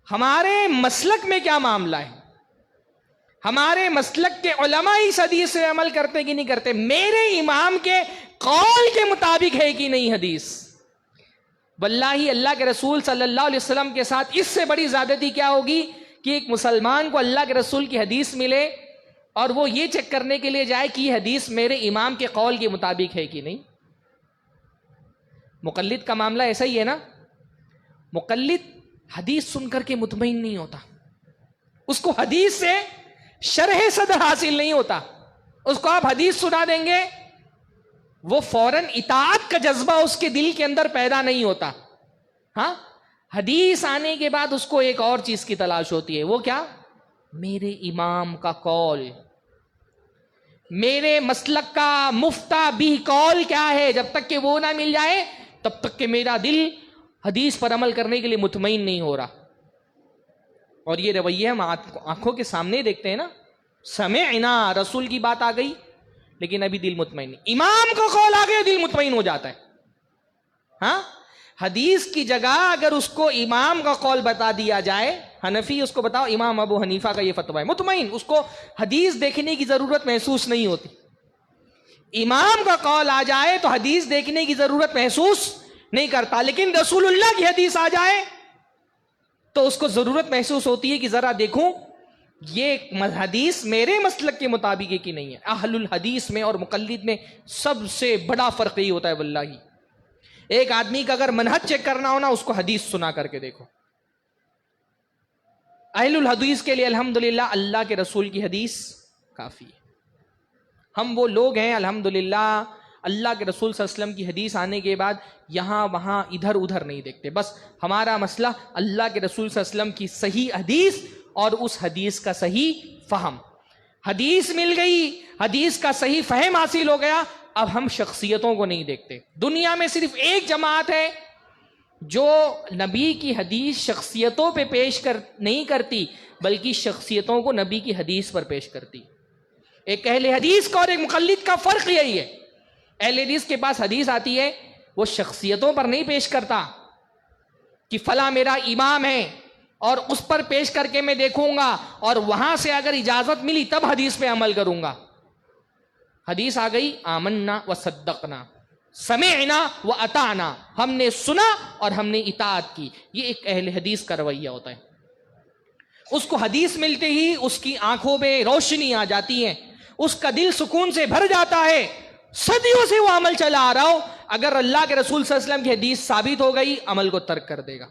ہمارے مسلک میں کیا معاملہ ہے. ہمارے مسلک کے علماء اس حدیث سے عمل کرتے کہ نہیں کرتے, میرے امام کے قول کے مطابق ہے کہ نہیں حدیث. واللہ اللہ کے رسول صلی اللہ علیہ وسلم کے ساتھ اس سے بڑی زیادتی کیا ہوگی کہ ایک مسلمان کو اللہ کے رسول کی حدیث ملے اور وہ یہ چیک کرنے کے لیے جائے کہ یہ حدیث میرے امام کے قول کے مطابق ہے کہ نہیں. مقلد کا معاملہ ایسا ہی ہے نا. مقلد حدیث سن کر کے مطمئن نہیں ہوتا, اس کو حدیث سے شرح صدر حاصل نہیں ہوتا. اس کو آپ حدیث سنا دیں گے, وہ فوراً اطاعت کا جذبہ اس کے دل کے اندر پیدا نہیں ہوتا. ہاں حدیث آنے کے بعد اس کو ایک اور چیز کی تلاش ہوتی ہے. وہ کیا؟ میرے امام کا قول, میرے مسلک کا مفتہ بھی قول کیا ہے. جب تک کہ وہ نہ مل جائے تب تک کہ میرا دل حدیث پر عمل کرنے کے لیے مطمئن نہیں ہو رہا. اور یہ رویہ ہم آنکھوں کے سامنے دیکھتے ہیں نا. سمعنا, رسول کی بات آ گئی لیکن ابھی دل مطمئن نہیں. امام کا قول آ گیا دل مطمئن ہو جاتا ہے. ہاں حدیث کی جگہ اگر اس کو امام کا قول بتا دیا جائے, حنفی اس کو بتاؤ امام ابو حنیفہ کا یہ فتویٰ ہے, مطمئن, اس کو حدیث دیکھنے کی ضرورت محسوس نہیں ہوتی. امام کا قول آ جائے تو حدیث دیکھنے کی ضرورت محسوس نہیں کرتا, لیکن رسول اللہ کی حدیث آ جائے تو اس کو ضرورت محسوس ہوتی ہے کہ ذرا دیکھوں یہ حدیث میرے مسلک کے مطابق ہے کہ نہیں ہے. اہل الحدیث میں اور مقلد میں سب سے بڑا فرق یہی ہوتا ہے. واللہ ایک آدمی کا اگر منہج چیک کرنا ہونا اس کو حدیث سنا کر کے دیکھو. اہل الحدیث کے لیے الحمدللہ اللہ کے رسول کی حدیث کافی ہے. ہم وہ لوگ ہیں الحمدللہ اللہ کے رسول صلی اللہ علیہ وسلم کی حدیث آنے کے بعد یہاں وہاں ادھر ادھر نہیں دیکھتے. بس ہمارا مسئلہ اللہ کے رسول صلی اللہ علیہ وسلم کی صحیح حدیث اور اس حدیث کا صحیح فہم. حدیث مل گئی, حدیث کا صحیح فہم حاصل ہو گیا, اب ہم شخصیتوں کو نہیں دیکھتے. دنیا میں صرف ایک جماعت ہے جو نبی کی حدیث شخصیتوں پہ پیش نہیں کرتی بلکہ شخصیتوں کو نبی کی حدیث پر پیش کرتی. ایک اہل حدیث کا اور ایک مقلد کا فرق یہی ہے. اہل حدیث کے پاس حدیث آتی ہے, وہ شخصیتوں پر نہیں پیش کرتا کہ فلاں میرا امام ہے اور اس پر پیش کر کے میں دیکھوں گا اور وہاں سے اگر اجازت ملی تب حدیث پہ عمل کروں گا. حدیث آ گئی, آمنا و صدقنا, سمعنا و اطعنا, ہم نے سنا اور ہم نے اطاعت کی. یہ ایک اہل حدیث کا رویہ ہوتا ہے. اس کو حدیث ملتے ہی اس کی آنکھوں میں روشنی آ جاتی ہے, اس کا دل سکون سے بھر جاتا ہے. صدیوں سے وہ عمل چلا آ رہا ہو, اگر اللہ کے رسول صلی اللہ علیہ وسلم کی حدیث ثابت ہو گئی عمل کو ترک کر دے گا.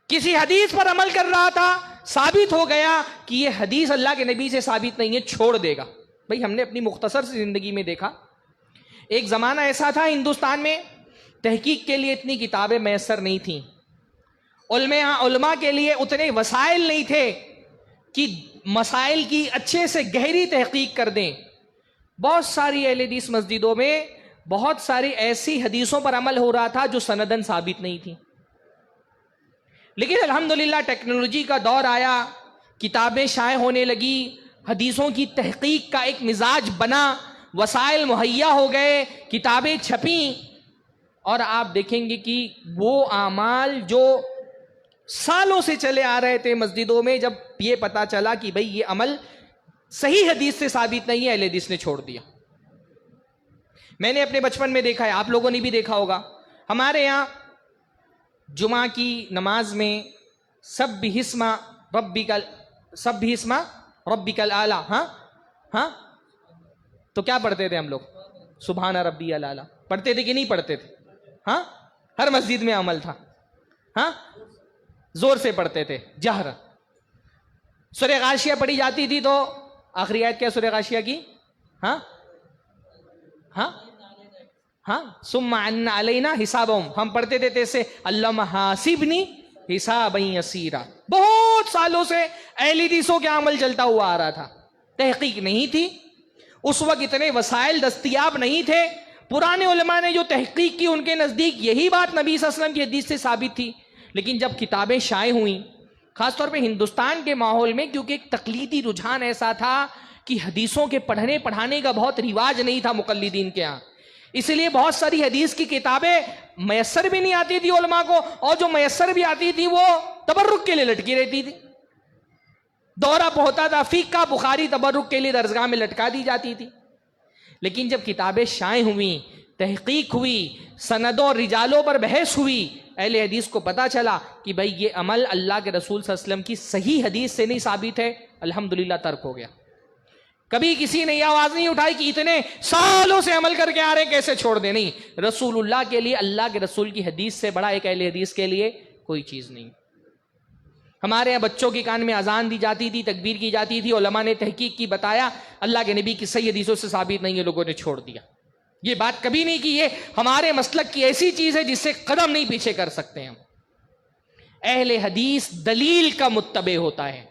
کسی حدیث پر عمل کر رہا تھا, ثابت ہو گیا کہ یہ حدیث اللہ کے نبی سے ثابت نہیں ہے, چھوڑ دے گا. بھئی ہم نے اپنی مختصر سی زندگی میں دیکھا, ایک زمانہ ایسا تھا ہندوستان میں تحقیق کے لیے اتنی کتابیں میسر نہیں تھیں, علماء کے لیے اتنے وسائل نہیں تھے کہ مسائل کی اچھے سے گہری تحقیق کر دیں. بہت ساری اہل حدیث مسجدوں میں بہت ساری ایسی حدیثوں پر عمل ہو رہا تھا جو سندن ثابت نہیں تھی. لیکن الحمدللہ ٹیکنالوجی کا دور آیا, کتابیں شائع ہونے لگی, حدیثوں کی تحقیق کا ایک مزاج بنا, وسائل مہیا ہو گئے, کتابیں چھپیں, اور آپ دیکھیں گے کہ وہ اعمال جو سالوں سے چلے آ رہے تھے مسجدوں میں, جب یہ پتا چلا کہ بھئی یہ عمل صحیح حدیث سے ثابت نہیں ہے, اہل حدیث نے چھوڑ دیا. میں نے اپنے بچپن میں دیکھا ہے, آپ لوگوں نے بھی دیکھا ہوگا, ہمارے یہاں جمعہ کی نماز میں سبح اسم ربک الاعلی, ہاں تو کیا پڑھتے تھے ہم لوگ؟ سبحان ربی الاعلی پڑھتے تھے کہ نہیں پڑھتے تھے؟ ہاں ہر مسجد میں عمل تھا, ہاں زور سے پڑھتے تھے, جہر. سورہ غاشیہ پڑھی جاتی تھی تو آخری آیت کیا سورہ غاشیہ کی؟ ہاں ہاں ثم ان علینا حسابہم، ہم پڑھتے تھے تیسے اللہم حاسبنی حسابا یسیرا. بہت سالوں سے اہل حدیثوں کے عمل چلتا ہوا آ رہا تھا، تحقیق نہیں تھی، اس وقت اتنے وسائل دستیاب نہیں تھے. پرانے علماء نے جو تحقیق کی ان کے نزدیک یہی بات نبی صلی اللہ علیہ وسلم کی حدیث سے ثابت تھی. لیکن جب کتابیں شائع ہوئیں، خاص طور پہ ہندوستان کے ماحول میں، کیونکہ ایک تقلیدی رجحان ایسا تھا کہ حدیثوں کے پڑھنے پڑھانے کا بہت رواج نہیں تھا مقلدین کے ہاں، اس لیے بہت ساری حدیث کی کتابیں میسر بھی نہیں آتی تھی علماء کو، اور جو میسر بھی آتی تھی وہ تبرک کے لیے لٹکی رہتی تھی. دورہ ہوتا تھا فقہ بخاری تبرک کے لیے درسگاہ میں لٹکا دی جاتی تھی. لیکن جب کتابیں شائع ہوئیں، تحقیق ہوئی، سندوں اور رجالوں پر بحث ہوئی، اہل حدیث کو پتا چلا کہ بھئی یہ عمل اللہ کے رسول صلی اللہ علیہ وسلم کی صحیح حدیث سے نہیں ثابت ہے، الحمدللہ ترک ہو گیا. کبھی کسی نے یہ آواز نہیں اٹھائی کہ اتنے سالوں سے عمل کر کے آ رہے کیسے چھوڑ دیں. نہیں، رسول اللہ کے لیے اللہ کے رسول کی حدیث سے بڑا ایک اہل حدیث کے لیے کوئی چیز نہیں. ہمارے یہاں بچوں کے کان میں اذان دی جاتی تھی، تکبیر کی جاتی تھی، علماء نے تحقیق کی، بتایا اللہ کے نبی کی صحیح حدیثوں سے ثابت نہیں ہے، لوگوں نے چھوڑ دیا. یہ بات کبھی نہیں کی یہ ہمارے مسلک کی ایسی چیز ہے جس سے قدم نہیں پیچھے کر سکتے ہم. اہل حدیث دلیل کا متبع ہوتا ہے.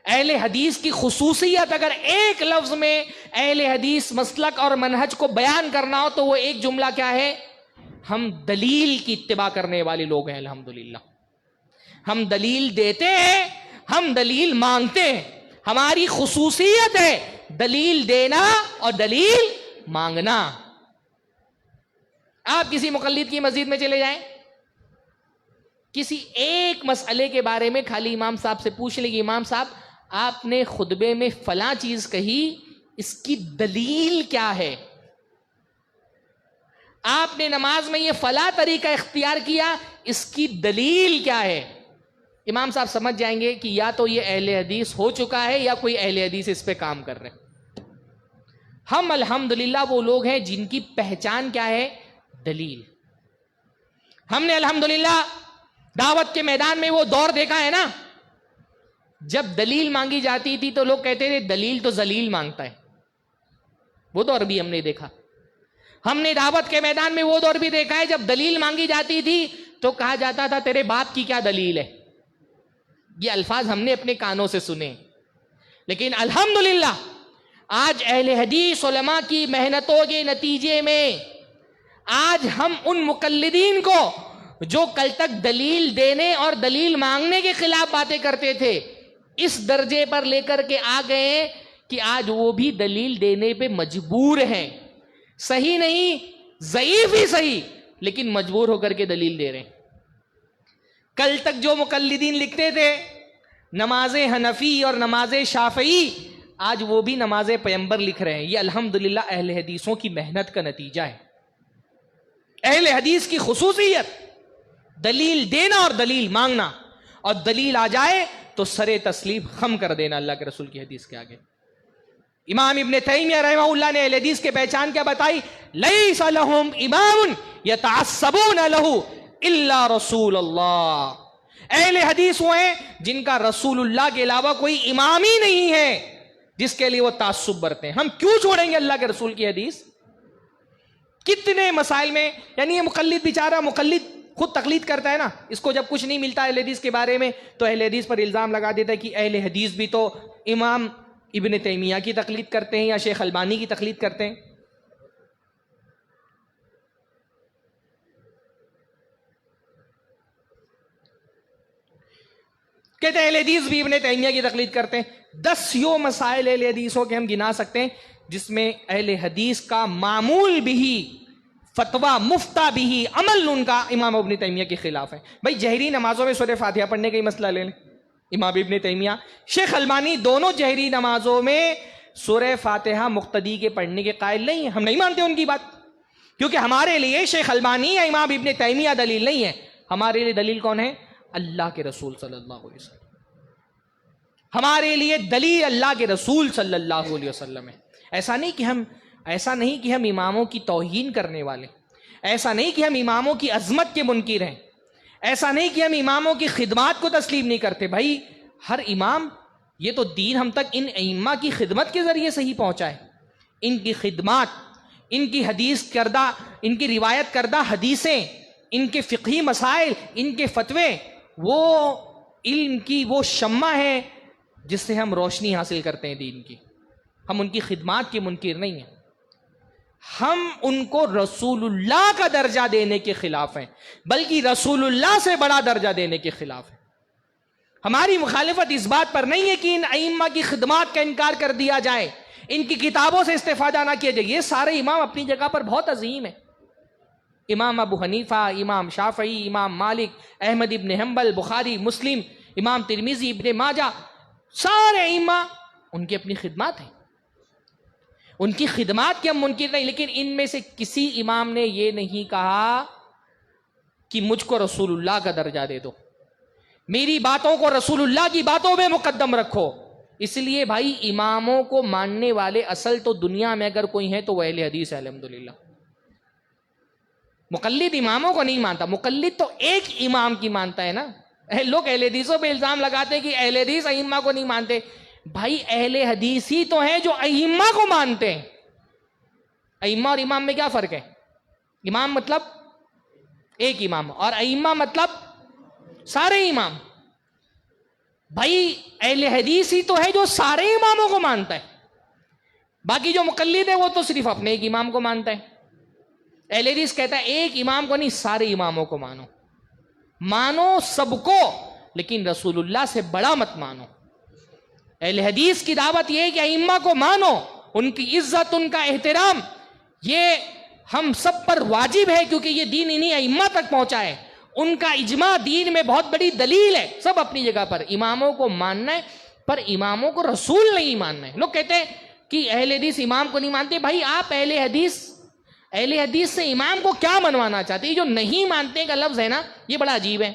اہل حدیث کی خصوصیت اگر ایک لفظ میں اہل حدیث مسلک اور منہج کو بیان کرنا ہو تو وہ ایک جملہ کیا ہے؟ ہم دلیل کی اتباع کرنے والے لوگ ہیں. الحمدللہ ہم دلیل دیتے ہیں، ہم دلیل مانگتے ہیں. ہماری خصوصیت ہے دلیل دینا اور دلیل مانگنا. آپ کسی مقلد کی مسجد میں چلے جائیں، کسی ایک مسئلے کے بارے میں خالی امام صاحب سے پوچھ لیں کہ امام صاحب آپ نے خطبے میں فلاں چیز کہی، اس کی دلیل کیا ہے؟ آپ نے نماز میں یہ فلاں طریقہ اختیار کیا، اس کی دلیل کیا ہے؟ امام صاحب سمجھ جائیں گے کہ یا تو یہ اہل حدیث ہو چکا ہے یا کوئی اہل حدیث اس پہ کام کر رہے ہیں. ہم الحمدللہ وہ لوگ ہیں جن کی پہچان کیا ہے؟ دلیل. ہم نے الحمدللہ دعوت کے میدان میں وہ دور دیکھا ہے نا، جب دلیل مانگی جاتی تھی تو لوگ کہتے تھے دلیل تو ذلیل مانگتا ہے. وہ دور بھی ہم نے دیکھا. ہم نے دعوت کے میدان میں وہ دور بھی دیکھا ہے جب دلیل مانگی جاتی تھی تو کہا جاتا تھا تیرے باپ کی کیا دلیل ہے. یہ الفاظ ہم نے اپنے کانوں سے سنے. لیکن الحمدللہ آج اہل حدیث علماء کی محنتوں کے نتیجے میں آج ہم ان مقلدین کو جو کل تک دلیل دینے اور دلیل مانگنے کے خلاف باتیں کرتے تھے اس درجے پر لے کر کے آ گئے کہ آج وہ بھی دلیل دینے پہ مجبور ہیں. صحیح نہیں، ضعیف ہی صحیح، لیکن مجبور ہو کر کے دلیل دے رہے ہیں. کل تک جو مقلدین لکھتے تھے نماز حنفی اور نماز شافعی، آج وہ بھی نماز پیغمبر لکھ رہے ہیں. یہ الحمدللہ اہل حدیثوں کی محنت کا نتیجہ ہے. اہل حدیث کی خصوصیت دلیل دینا اور دلیل مانگنا، اور دلیل آ جائے تو سر تسلیم خم کر دینا اللہ کے رسول کی حدیث کے آگے. امام ابن تیمیہ رحمہ اللہ نے اہل حدیث کے پہچان کیا بتائی؟ لیس لہم امام یتعصبون لہ الا رسول اللہ. اہل حدیث وہ ہیں جن کا رسول اللہ کے علاوہ کوئی امام ہی نہیں ہے جس کے لیے وہ تعصب برتے ہیں. ہم کیوں چھوڑیں گے اللہ کے رسول کی حدیث؟ کتنے مسائل میں، یعنی یہ مقلد بیچارہ مقلد خود تقلید کرتا ہے نا، اس کو جب کچھ نہیں ملتا اہل حدیث کے بارے میں تو اہل حدیث پر الزام لگا دیتا ہے کہ اہل حدیث بھی تو امام ابن تیمیہ کی تقلید کرتے ہیں یا شیخ البانی کی تقلید کرتے ہیں. کہتے ہیں اہل حدیث بھی ابن تیمیہ کی تقلید کرتے ہیں. 10 یوں مسائل اہل حدیثوں کے ہم گنا سکتے ہیں جس میں اہل حدیث کا معمول بھی، فتویٰ مفتہ بھی، عمل ان کا امام ابن تیمیہ کے خلاف ہے. بھائی جہری نمازوں میں سورہ فاتحہ پڑھنے کا ہی مسئلہ لے لیں. امام ابن تیمیہ، شیخ البانی دونوں جہری نمازوں میں سورہ فاتحہ مقتدی کے پڑھنے کے قائل نہیں ہیں. ہم نہیں مانتے ان کی بات، کیونکہ ہمارے لیے شیخ البانی یا امام ابن تیمیہ دلیل نہیں ہے. ہمارے لیے دلیل کون ہے؟ اللہ کے رسول صلی اللہ علیہ وسلم. ہمارے لیے دلیل اللہ کے رسول صلی اللہ علیہ وسلم ہے. ایسا نہیں کہ ہم اماموں کی توہین کرنے والے، ایسا نہیں کہ ہم اماموں کی عظمت کے منکر ہیں، ایسا نہیں کہ ہم اماموں کی خدمات کو تسلیم نہیں کرتے. بھائی ہر امام، یہ تو دین ہم تک ان ائمہ کی خدمت کے ذریعے سے ہی پہنچا ہے. ان کی خدمات، ان کی ان کی روایت کردہ حدیثیں، ان کے فقہی مسائل، ان کے فتوے، وہ علم کی وہ شمع ہے جس سے ہم روشنی حاصل کرتے ہیں دین کی. ہم ان کی خدمات کے منکر نہیں ہیں، ہم ان کو رسول اللہ کا درجہ دینے کے خلاف ہیں، بلکہ رسول اللہ سے بڑا درجہ دینے کے خلاف ہیں. ہماری مخالفت اس بات پر نہیں ہے کہ ان ائمہ کی خدمات کا انکار کر دیا جائے، ان کی کتابوں سے استفادہ نہ کیا جائے. یہ سارے امام اپنی جگہ پر بہت عظیم ہیں. امام ابو حنیفہ، امام شافعی، امام مالک، احمد ابن حنبل، بخاری، مسلم، امام ترمذی، ابن ماجہ، سارے ائمہ ان کی اپنی خدمات ہیں، ان کی خدمات کے ہم منکر نہیں. لیکن ان میں سے کسی امام نے یہ نہیں کہا کہ مجھ کو رسول اللہ کا درجہ دے دو، میری باتوں کو رسول اللہ کی باتوں میں مقدم رکھو. اس لیے بھائی اماموں کو ماننے والے اصل تو دنیا میں اگر کوئی ہے تو وہ اہل حدیث ہے الحمدللہ. مقلد اماموں کو نہیں مانتا، مقلد تو ایک امام کی مانتا ہے نا. لوگ اہل حدیثوں پہ الزام لگاتے ہیں کہ اہل حدیث ائمہ کو نہیں مانتے. بھائی اہل حدیث ہی تو ہیں جو ائمہ کو مانتے ہیں. ائمہ اور امام میں کیا فرق ہے؟ امام مطلب ایک امام اور ائمہ مطلب سارے امام. بھائی اہل حدیث ہی تو ہے جو سارے اماموں کو مانتا ہے، باقی جو مقلد ہے وہ تو صرف اپنے ایک امام کو مانتا ہے. اہل حدیث کہتا ہے ایک امام کو نہیں، سارے اماموں کو مانو، مانو سب کو، لیکن رسول اللہ سے بڑا مت مانو. اہل حدیث کی دعوت یہ ہے کہ ائمہ کو مانو، ان کی عزت، ان کا احترام یہ ہم سب پر واجب ہے، کیونکہ یہ دین انہی ائمہ تک پہنچا ہے. ان کا اجماع دین میں بہت بڑی دلیل ہے. سب اپنی جگہ پر اماموں کو ماننا ہے، پر اماموں کو رسول نہیں ماننا ہے. لوگ کہتے ہیں کہ اہل حدیث امام کو نہیں مانتے. بھائی آپ اہل حدیث سے امام کو کیا منوانا چاہتے ہیں؟ جو نہیں مانتے کا لفظ ہے نا، یہ بڑا عجیب ہے.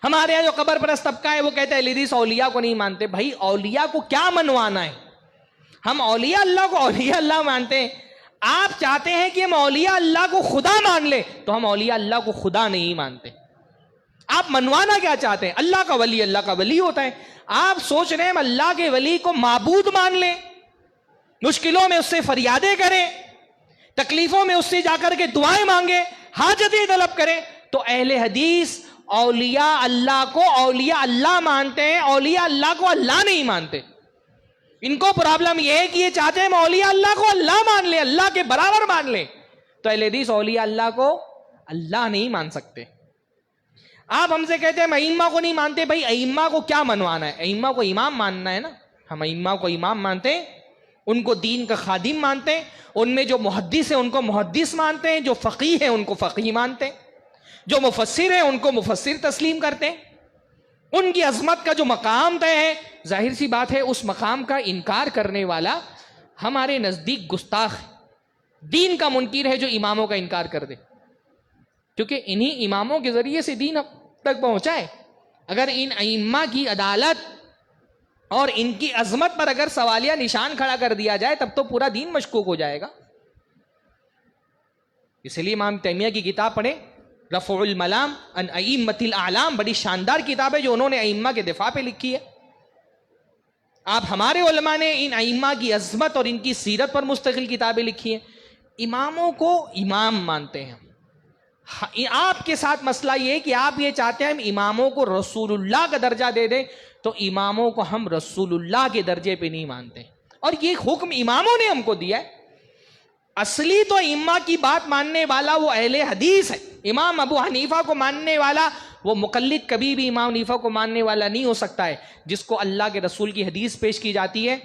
ہمارے یہاں جو قبر پرست طبقہ ہے وہ کہتے ہیں اہل حدیث اولیاء کو نہیں مانتے. بھائی اولیاء کو کیا منوانا ہے؟ ہم اولیاء اللہ کو اولیاء اللہ مانتے ہیں. آپ چاہتے ہیں کہ ہم اولیاء اللہ کو خدا مان لیں، تو ہم اولیاء اللہ کو خدا نہیں مانتے. آپ منوانا کیا چاہتے ہیں؟ اللہ کا ولی ہوتا ہے. آپ سوچ رہے ہیں ہم اللہ کے ولی کو معبود مان لیں، مشکلوں میں اس سے فریادیں کریں، تکلیفوں میں اس سے جا کر کے دعائیں مانگیں، حاجتیں طلب کریں. تو اہل حدیث اولیاء اللہ کو اولیاء اللہ مانتے ہیں، اولیاء اللہ کو اللہ نہیں مانتے. ان کو پرابلم یہ ہے کہ یہ چاہتے ہیں اولیاء اللہ کو اللہ مان لیں، اللہ کے برابر مان لیں. تو اہل حدیث اولیاء اللہ کو اللہ نہیں مان سکتے. آپ ہم سے کہتے ہیں ہم ائمہ کو نہیں مانتے. بھائی ائمہ کو کیا منوانا ہے؟ ائمہ کو امام ماننا ہے نا. ہم ائمہ کو امام مانتے ہیں، ان کو دین کا خادم مانتے ہیں، ان میں جو محدث ہیں ان کو محدث مانتے ہیں، جو فقیہ ہیں ان کو فقیہ مانتے ہیں، جو مفسر ہیں ان کو مفسر تسلیم کرتے ہیں. ان کی عظمت کا جو مقام طے ہے، ظاہر سی بات ہے اس مقام کا انکار کرنے والا ہمارے نزدیک گستاخ ہے، دین کا منکر ہے جو اماموں کا انکار کر دے، کیونکہ انہی اماموں کے ذریعے سے دین اب تک پہنچا ہے. اگر ان ائمہ کی عدالت اور ان کی عظمت پر اگر سوالیہ نشان کھڑا کر دیا جائے تب تو پورا دین مشکوک ہو جائے گا. اس لیے امام تیمیہ کی کتاب پڑھیں، رفع الملام عن ائمۃ الاعلام، بڑی شاندار کتاب ہے جو انہوں نے ائمہ کے دفاع پہ لکھی ہے. آپ ہمارے علماء نے ان ائمہ کی عظمت اور ان کی سیرت پر مستقل کتابیں لکھی ہیں. اماموں کو امام مانتے ہیں. آپ کے ساتھ مسئلہ یہ ہے کہ آپ یہ چاہتے ہیں ہم اماموں کو رسول اللہ کا درجہ دے دیں، تو اماموں کو ہم رسول اللہ کے درجے پہ نہیں مانتے، اور یہ حکم اماموں نے ہم کو دیا ہے. اصلی تو ائمہ کی بات ماننے والا وہ اہل حدیث ہے. امام ابو حنیفہ کو ماننے والا وہ مقلد کبھی بھی امام حنیفہ کو ماننے والا نہیں ہو سکتا ہے، جس کو اللہ کے رسول کی حدیث پیش کی جاتی ہے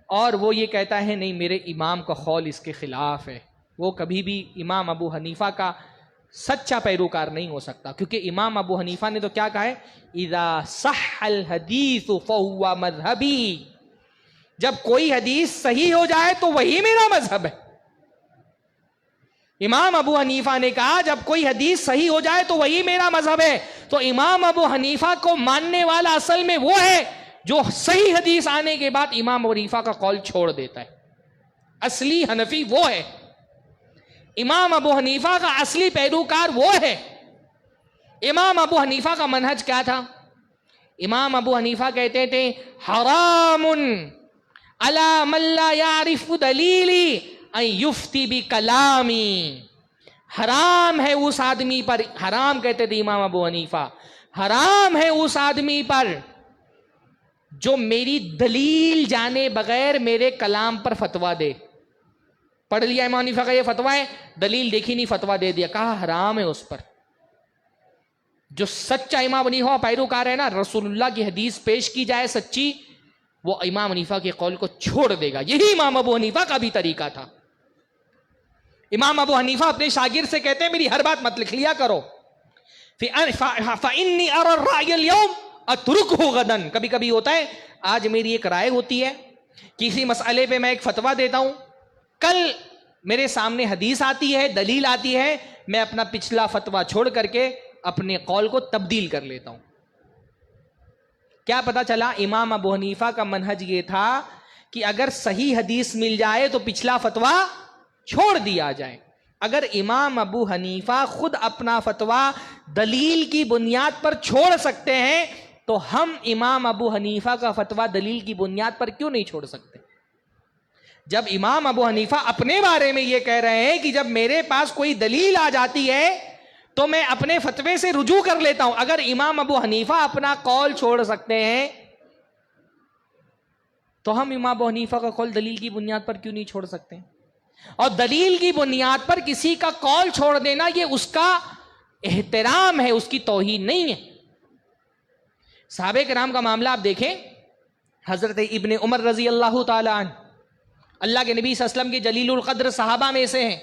اور وہ یہ کہتا ہے نہیں میرے امام کا قول اس کے خلاف ہے، وہ کبھی بھی امام ابو حنیفہ کا سچا پیروکار نہیں ہو سکتا. کیونکہ امام ابو حنیفہ نے تو کیا کہا ہے، اذا صح الحدیث فہو مذہبی، جب کوئی حدیث صحیح ہو جائے تو وہی میرا مذہب ہے. امام ابو حنیفہ نے کہا جب کوئی حدیث صحیح ہو جائے تو وہی میرا مذہب ہے. تو امام ابو حنیفہ کو ماننے والا اصل میں وہ ہے جو صحیح حدیث آنے کے بعد امام ابو حنیفہ کا قول چھوڑ دیتا ہے. اصلی حنفی وہ ہے، امام ابو حنیفہ کا اصلی پیروکار وہ ہے. امام ابو حنیفہ کا منہج کیا تھا؟ امام ابو حنیفہ کہتے تھے حرام علی من لا یعرف دلیلی ان یفتی بکلامی، حرام ہے اس آدمی پر، حرام کہتے تھے امام ابو حنیفہ، حرام ہے اس آدمی پر جو میری دلیل جانے بغیر میرے کلام پر فتویٰ دے. پڑھ لیا امام حنیفہ کا یہ فتویٰ ہے، دلیل دیکھی نہیں فتویٰ دے دیا، کہا حرام ہے اس پر. جو سچا امام حنیفہ پیروکار ہے نا، رسول اللہ کی حدیث پیش کی جائے سچی، وہ امام حنیفہ کے قول کو چھوڑ دے گا. یہی امام ابو حنیفہ کا بھی طریقہ تھا. امام ابو حنیفہ اپنے شاگرد سے کہتے ہیں میری ہر بات مت لکھ لیا کرو. فَإِنِّي أَرَى الرَّأْيَ الْيَوْمَ أَتْرُكْهُ غَدًا. کبھی کبھی ہوتا ہے آج میری ایک رائے ہوتی ہے، کسی مسئلے پہ میں ایک فتویٰ دیتا ہوں، کل میرے سامنے حدیث آتی ہے، دلیل آتی ہے، میں اپنا پچھلا فتویٰ چھوڑ کر کے اپنے قول کو تبدیل کر لیتا ہوں. کیا پتا چلا؟ امام ابو حنیفہ کا منہج یہ تھا کہ اگر صحیح حدیث مل جائے تو پچھلا فتویٰ چھوڑ دیا جائے. اگر امام ابو حنیفہ خود اپنا فتویٰ دلیل کی بنیاد پر چھوڑ سکتے ہیں تو ہم امام ابو حنیفہ کا فتویٰ دلیل کی بنیاد پر کیوں نہیں چھوڑ سکتے؟ جب امام ابو حنیفہ اپنے بارے میں یہ کہہ رہے ہیں کہ جب میرے پاس کوئی دلیل آ جاتی ہے تو میں اپنے فتوے سے رجوع کر لیتا ہوں، اگر امام ابو حنیفہ اپنا قول چھوڑ سکتے ہیں تو ہم امام ابو حنیفہ کا قول دلیل کی بنیاد پر کیوں نہیں چھوڑ سکتے؟ اور دلیل کی بنیاد پر کسی کا قول چھوڑ دینا یہ اس کا احترام ہے، اس کی توہین نہیں ہے. صحابہ کرام کا معاملہ آپ دیکھیں، حضرت ابن عمر رضی اللہ تعالی عنہ اللہ کے نبی صلی اللہ علیہ وسلم کے جلیل القدر صحابہ میں سے ہیں.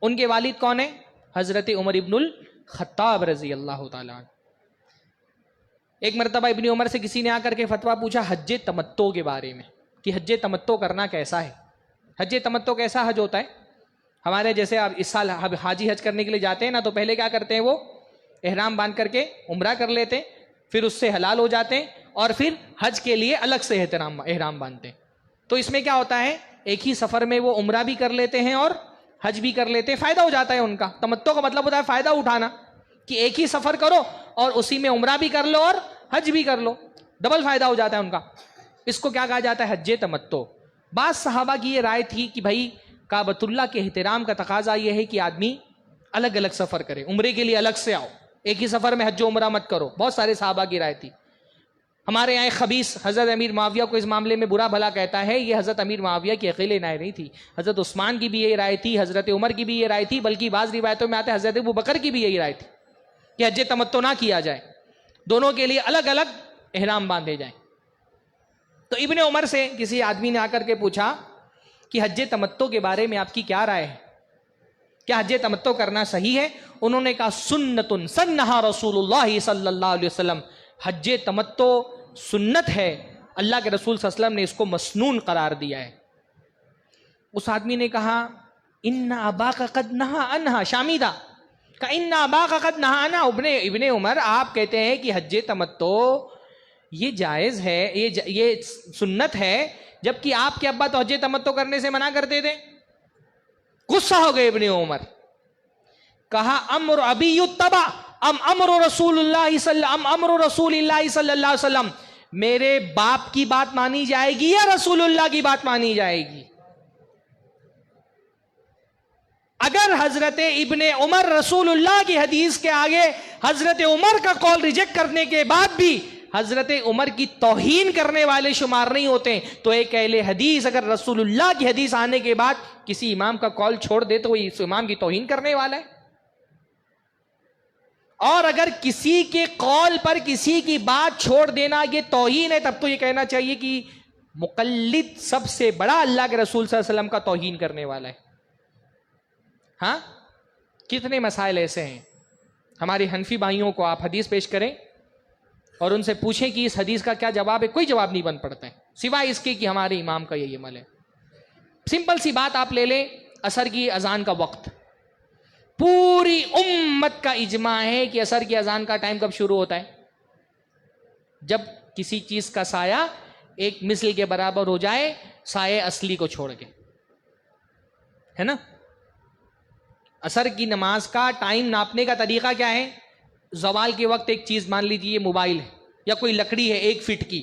ان کے والد کون ہیں؟ حضرت عمر ابن الخطاب رضی اللہ تعالی عنہ. ایک مرتبہ ابن عمر سے کسی نے آ کر کے فتویٰ پوچھا حج تمتع کے بارے میں کہ حج تمتع کرنا کیسا ہے. حج تمتع کیسا حج ہوتا ہے؟ ہمارے جیسے آپ اس سال حاجی حج کرنے کے لیے جاتے ہیں نا، تو پہلے کیا کرتے ہیں، وہ احرام باندھ کر کے عمرہ کر لیتے ہیں، پھر اس سے حلال ہو جاتے ہیں اور پھر حج کے لیے الگ سے احرام باندھتے ہیں. تو اس میں کیا ہوتا ہے، ایک ہی سفر میں وہ عمرہ بھی کر لیتے ہیں اور حج بھی کر لیتے ہیں، فائدہ ہو جاتا ہے ان کا. تمتع کا مطلب ہوتا ہے فائدہ اٹھانا، کہ ایک ہی سفر کرو اور اسی میں عمرہ بھی کر لو اور حج بھی کر لو، ڈبل فائدہ ہو جاتا ہے ان کا. اس کو کیا کہا جاتا ہے؟ حج تمتع. بعض صحابہ کی یہ رائے تھی کہ بھائی کعبۃ اللہ کے احترام کا تقاضا یہ ہے کہ آدمی الگ الگ سفر کرے، عمرے کے لیے الگ سے آؤ، ایک ہی سفر میں حج و عمرہ مت کرو. بہت سارے صحابہ کی رائے تھی. ہمارے یہاں خبیث حضرت امیر معاویہ کو اس معاملے میں برا بھلا کہتا ہے، یہ حضرت امیر معاویہ کی اکیلے رائے نہیں تھی، حضرت عثمان کی بھی یہی رائے تھی، حضرت عمر کی بھی یہ رائے تھی، بلکہ بعض روایتوں میں آتے حضرت ابو بکر کی بھی یہی رائے تھی کہ حج تمتع نہ کیا جائے، دونوں کے لیے الگ الگ احرام باندھے جائیں. تو ابن عمر سے کسی آدمی نے آ کر کے پوچھا کہ حج تمتع کے بارے میں آپ کی کیا رائے ہے، کیا حج تمتع کرنا صحیح ہے؟ انہوں نے کہا سنت سنہا رسول اللہ صلی اللہ علیہ وسلم، حج تمتع سنت ہے، اللہ کے رسول صلی اللہ علیہ وسلم نے اس کو مسنون قرار دیا ہے. اس آدمی نے کہا ان اباک قد نہا عنہا، شامی تھا، کہ ان اباک قد نہا عنہا. ابن عمر آپ کہتے ہیں کہ حج تمتع یہ جائز ہے، یہ سنت ہے، جبکہ آپ کے ابا تو حج تمتع کرنے سے منع کرتے تھے. غصہ ہو گئے ابن عمر، کہا امر ابی یتبع ام امر رسول اللہ صلی اللہ علیہ وسلم، میرے باپ کی بات مانی جائے گی یا رسول اللہ کی بات مانی جائے گی؟ اگر حضرت ابن عمر رسول اللہ کی حدیث کے آگے حضرت عمر کا قول ریجیکٹ کرنے کے بعد بھی حضرت عمر کی توہین کرنے والے شمار نہیں ہوتے، تو ایک اہل حدیث اگر رسول اللہ کی حدیث آنے کے بعد کسی امام کا قول چھوڑ دے تو وہ اس امام کی توہین کرنے والا ہے. اور اگر کسی کے قول پر کسی کی بات چھوڑ دینا یہ توہین ہے، تب تو یہ کہنا چاہیے کہ مقلد سب سے بڑا اللہ کے رسول صلی اللہ علیہ وسلم کا توہین کرنے والا ہے. ہاں، کتنے مسائل ایسے ہیں. ہمارے حنفی بھائیوں کو آپ حدیث پیش کریں اور ان سے پوچھیں کہ اس حدیث کا کیا جواب ہے، کوئی جواب نہیں بن پڑتا ہے سوائے اس کے کہ ہمارے امام کا یہی عمل ہے. سمپل سی بات آپ لے لیں، عصر کی اذان کا وقت، پوری امت کا اجماع ہے کہ عصر کی اذان کا ٹائم کب شروع ہوتا ہے؟ جب کسی چیز کا سایہ ایک مثل کے برابر ہو جائے سایہ اصلی کو چھوڑ کے، ہے نا. عصر کی نماز کا ٹائم ناپنے کا طریقہ کیا ہے؟ زوال کے وقت ایک چیز مان لیجیے موبائل ہے یا کوئی لکڑی ہے 1 فٹ کی،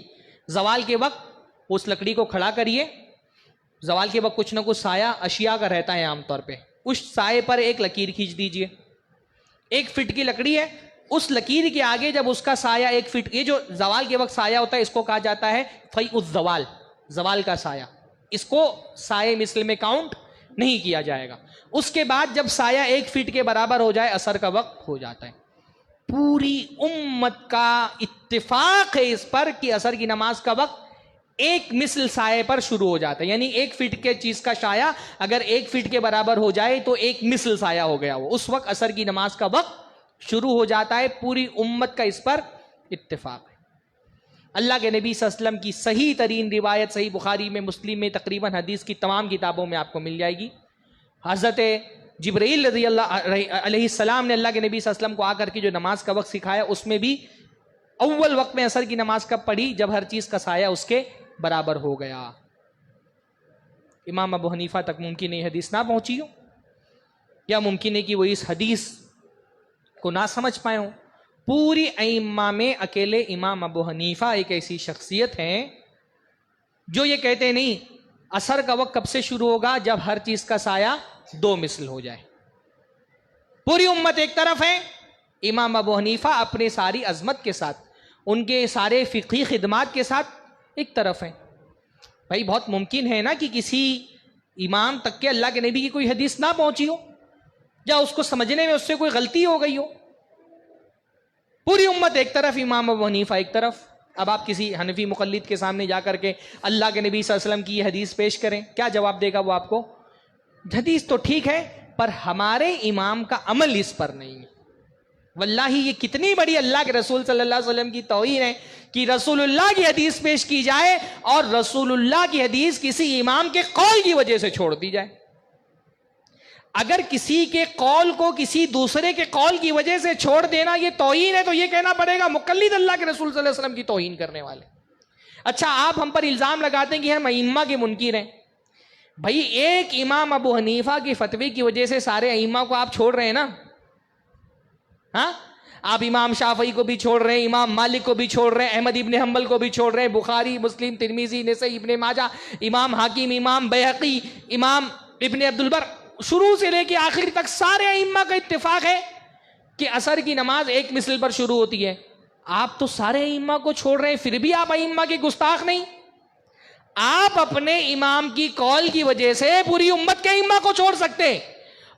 زوال کے وقت اس لکڑی کو کھڑا کریے، زوال کے وقت کچھ نہ کچھ سایہ اشیاء کا رہتا ہے عام طور پہ. اس سائے پر ایک لکیر کھینچ دیجئے. 1 فٹ کی لکڑی ہے, اس لکیر کے آگے جب اس کا سایہ 1 فٹ, یہ جو زوال کے وقت سایہ ہوتا ہے اس کو کہا جاتا ہے فیء الزوال, زوال کا سایہ. اس کو سائے مثل میں کاؤنٹ نہیں کیا جائے گا. اس کے بعد جب سایہ 1 فٹ کے برابر ہو جائے اثر کا وقت ہو جاتا ہے. پوری امت کا اتفاق ہے اس پر کہ اثر کی نماز کا وقت 1 مثل سائے پر شروع ہو جاتا ہے. یعنی 1 فٹ کے چیز کا سایہ اگر 1 فٹ کے برابر ہو جائے تو 1 مثل سایہ ہو گیا, وہ اس وقت اثر کی نماز کا وقت شروع ہو جاتا ہے. پوری امت کا اس پر اتفاق ہے. اللہ کے نبی صلی اللہ علیہ وسلم کی صحیح ترین روایت صحیح بخاری میں, مسلم میں, تقریباً حدیث کی تمام کتابوں میں آپ کو مل جائے گی. حضرت جبرائیل رضی اللہ علیہ السلام نے اللہ کے نبی صلی اللہ علیہ وسلم کو آ کر کے جو نماز کا وقت سکھایا, اس میں بھی اول وقت میں اثر کی نماز کب پڑھی, جب ہر چیز کا سایہ اس کے برابر ہو گیا. امام ابو حنیفہ تک ممکن ہے حدیث نہ پہنچی ہو, یا ممکن ہے کہ وہ اس حدیث کو نہ سمجھ پائے ہوں. پوری ائمہ میں اکیلے امام ابو حنیفہ ایک ایسی شخصیت ہیں جو یہ کہتے نہیں اثر کا وقت کب سے شروع ہوگا, جب ہر چیز کا سایہ 2 مثل ہو جائے. پوری امت ایک طرف ہے, امام ابو حنیفہ اپنے ساری عظمت کے ساتھ, ان کے سارے فقہی خدمات کے ساتھ ایک طرف ہیں. بھائی بہت ممکن ہے نا کہ کسی امام تک کے اللہ کے نبی کی کوئی حدیث نہ پہنچی ہو, یا اس کو سمجھنے میں اس سے کوئی غلطی ہو گئی ہو. پوری امت ایک طرف, امام ابو حنیفہ ایک طرف. اب آپ کسی حنفی مقلد کے سامنے جا کر کے اللہ کے نبی صلی اللہ علیہ وسلم کی یہ حدیث پیش کریں, کیا جواب دے گا وہ آپ کو؟ حدیث تو ٹھیک ہے پر ہمارے امام کا عمل اس پر نہیں ہے. واللہ یہ کتنی بڑی اللہ کے رسول صلی اللہ علیہ وسلم کی توہین ہے کہ رسول اللہ کی حدیث پیش کی جائے اور رسول اللہ کی حدیث کسی امام کے قول کی وجہ سے چھوڑ دی جائے. اگر کسی کے قول کو کسی دوسرے کے قول کی وجہ سے چھوڑ دینا یہ توہین ہے, تو یہ کہنا پڑے گا مقلد اللہ کے رسول صلی اللہ علیہ وسلم کی توہین کرنے والے. اچھا آپ ہم پر الزام لگاتے ہیں کہ ہم ائمہ کے منکر ہیں. بھائی ایک امام ابو حنیفہ کی فتوی کی وجہ سے سارے ائمہ کو آپ چھوڑ رہے ہیں نا. ہاں, آپ امام شافعی کو بھی چھوڑ رہے ہیں, امام مالک کو بھی چھوڑ رہے ہیں, احمد ابن حنبل کو بھی چھوڑ رہے ہیں, بخاری, مسلم, ترمذی, نسائی, ابن ماجہ, امام حاکم, امام بیہقی, امام ابن عبد البر, شروع سے لے کے آخر تک سارے ائمہ کا اتفاق ہے کہ اثر کی نماز 1 مثل پر شروع ہوتی ہے. آپ تو سارے ائمہ کو چھوڑ رہے ہیں, پھر بھی آپ ائمہ کے گستاخ نہیں. آپ اپنے امام کی قول کی وجہ سے پوری امت کے ائمہ کو چھوڑ سکتے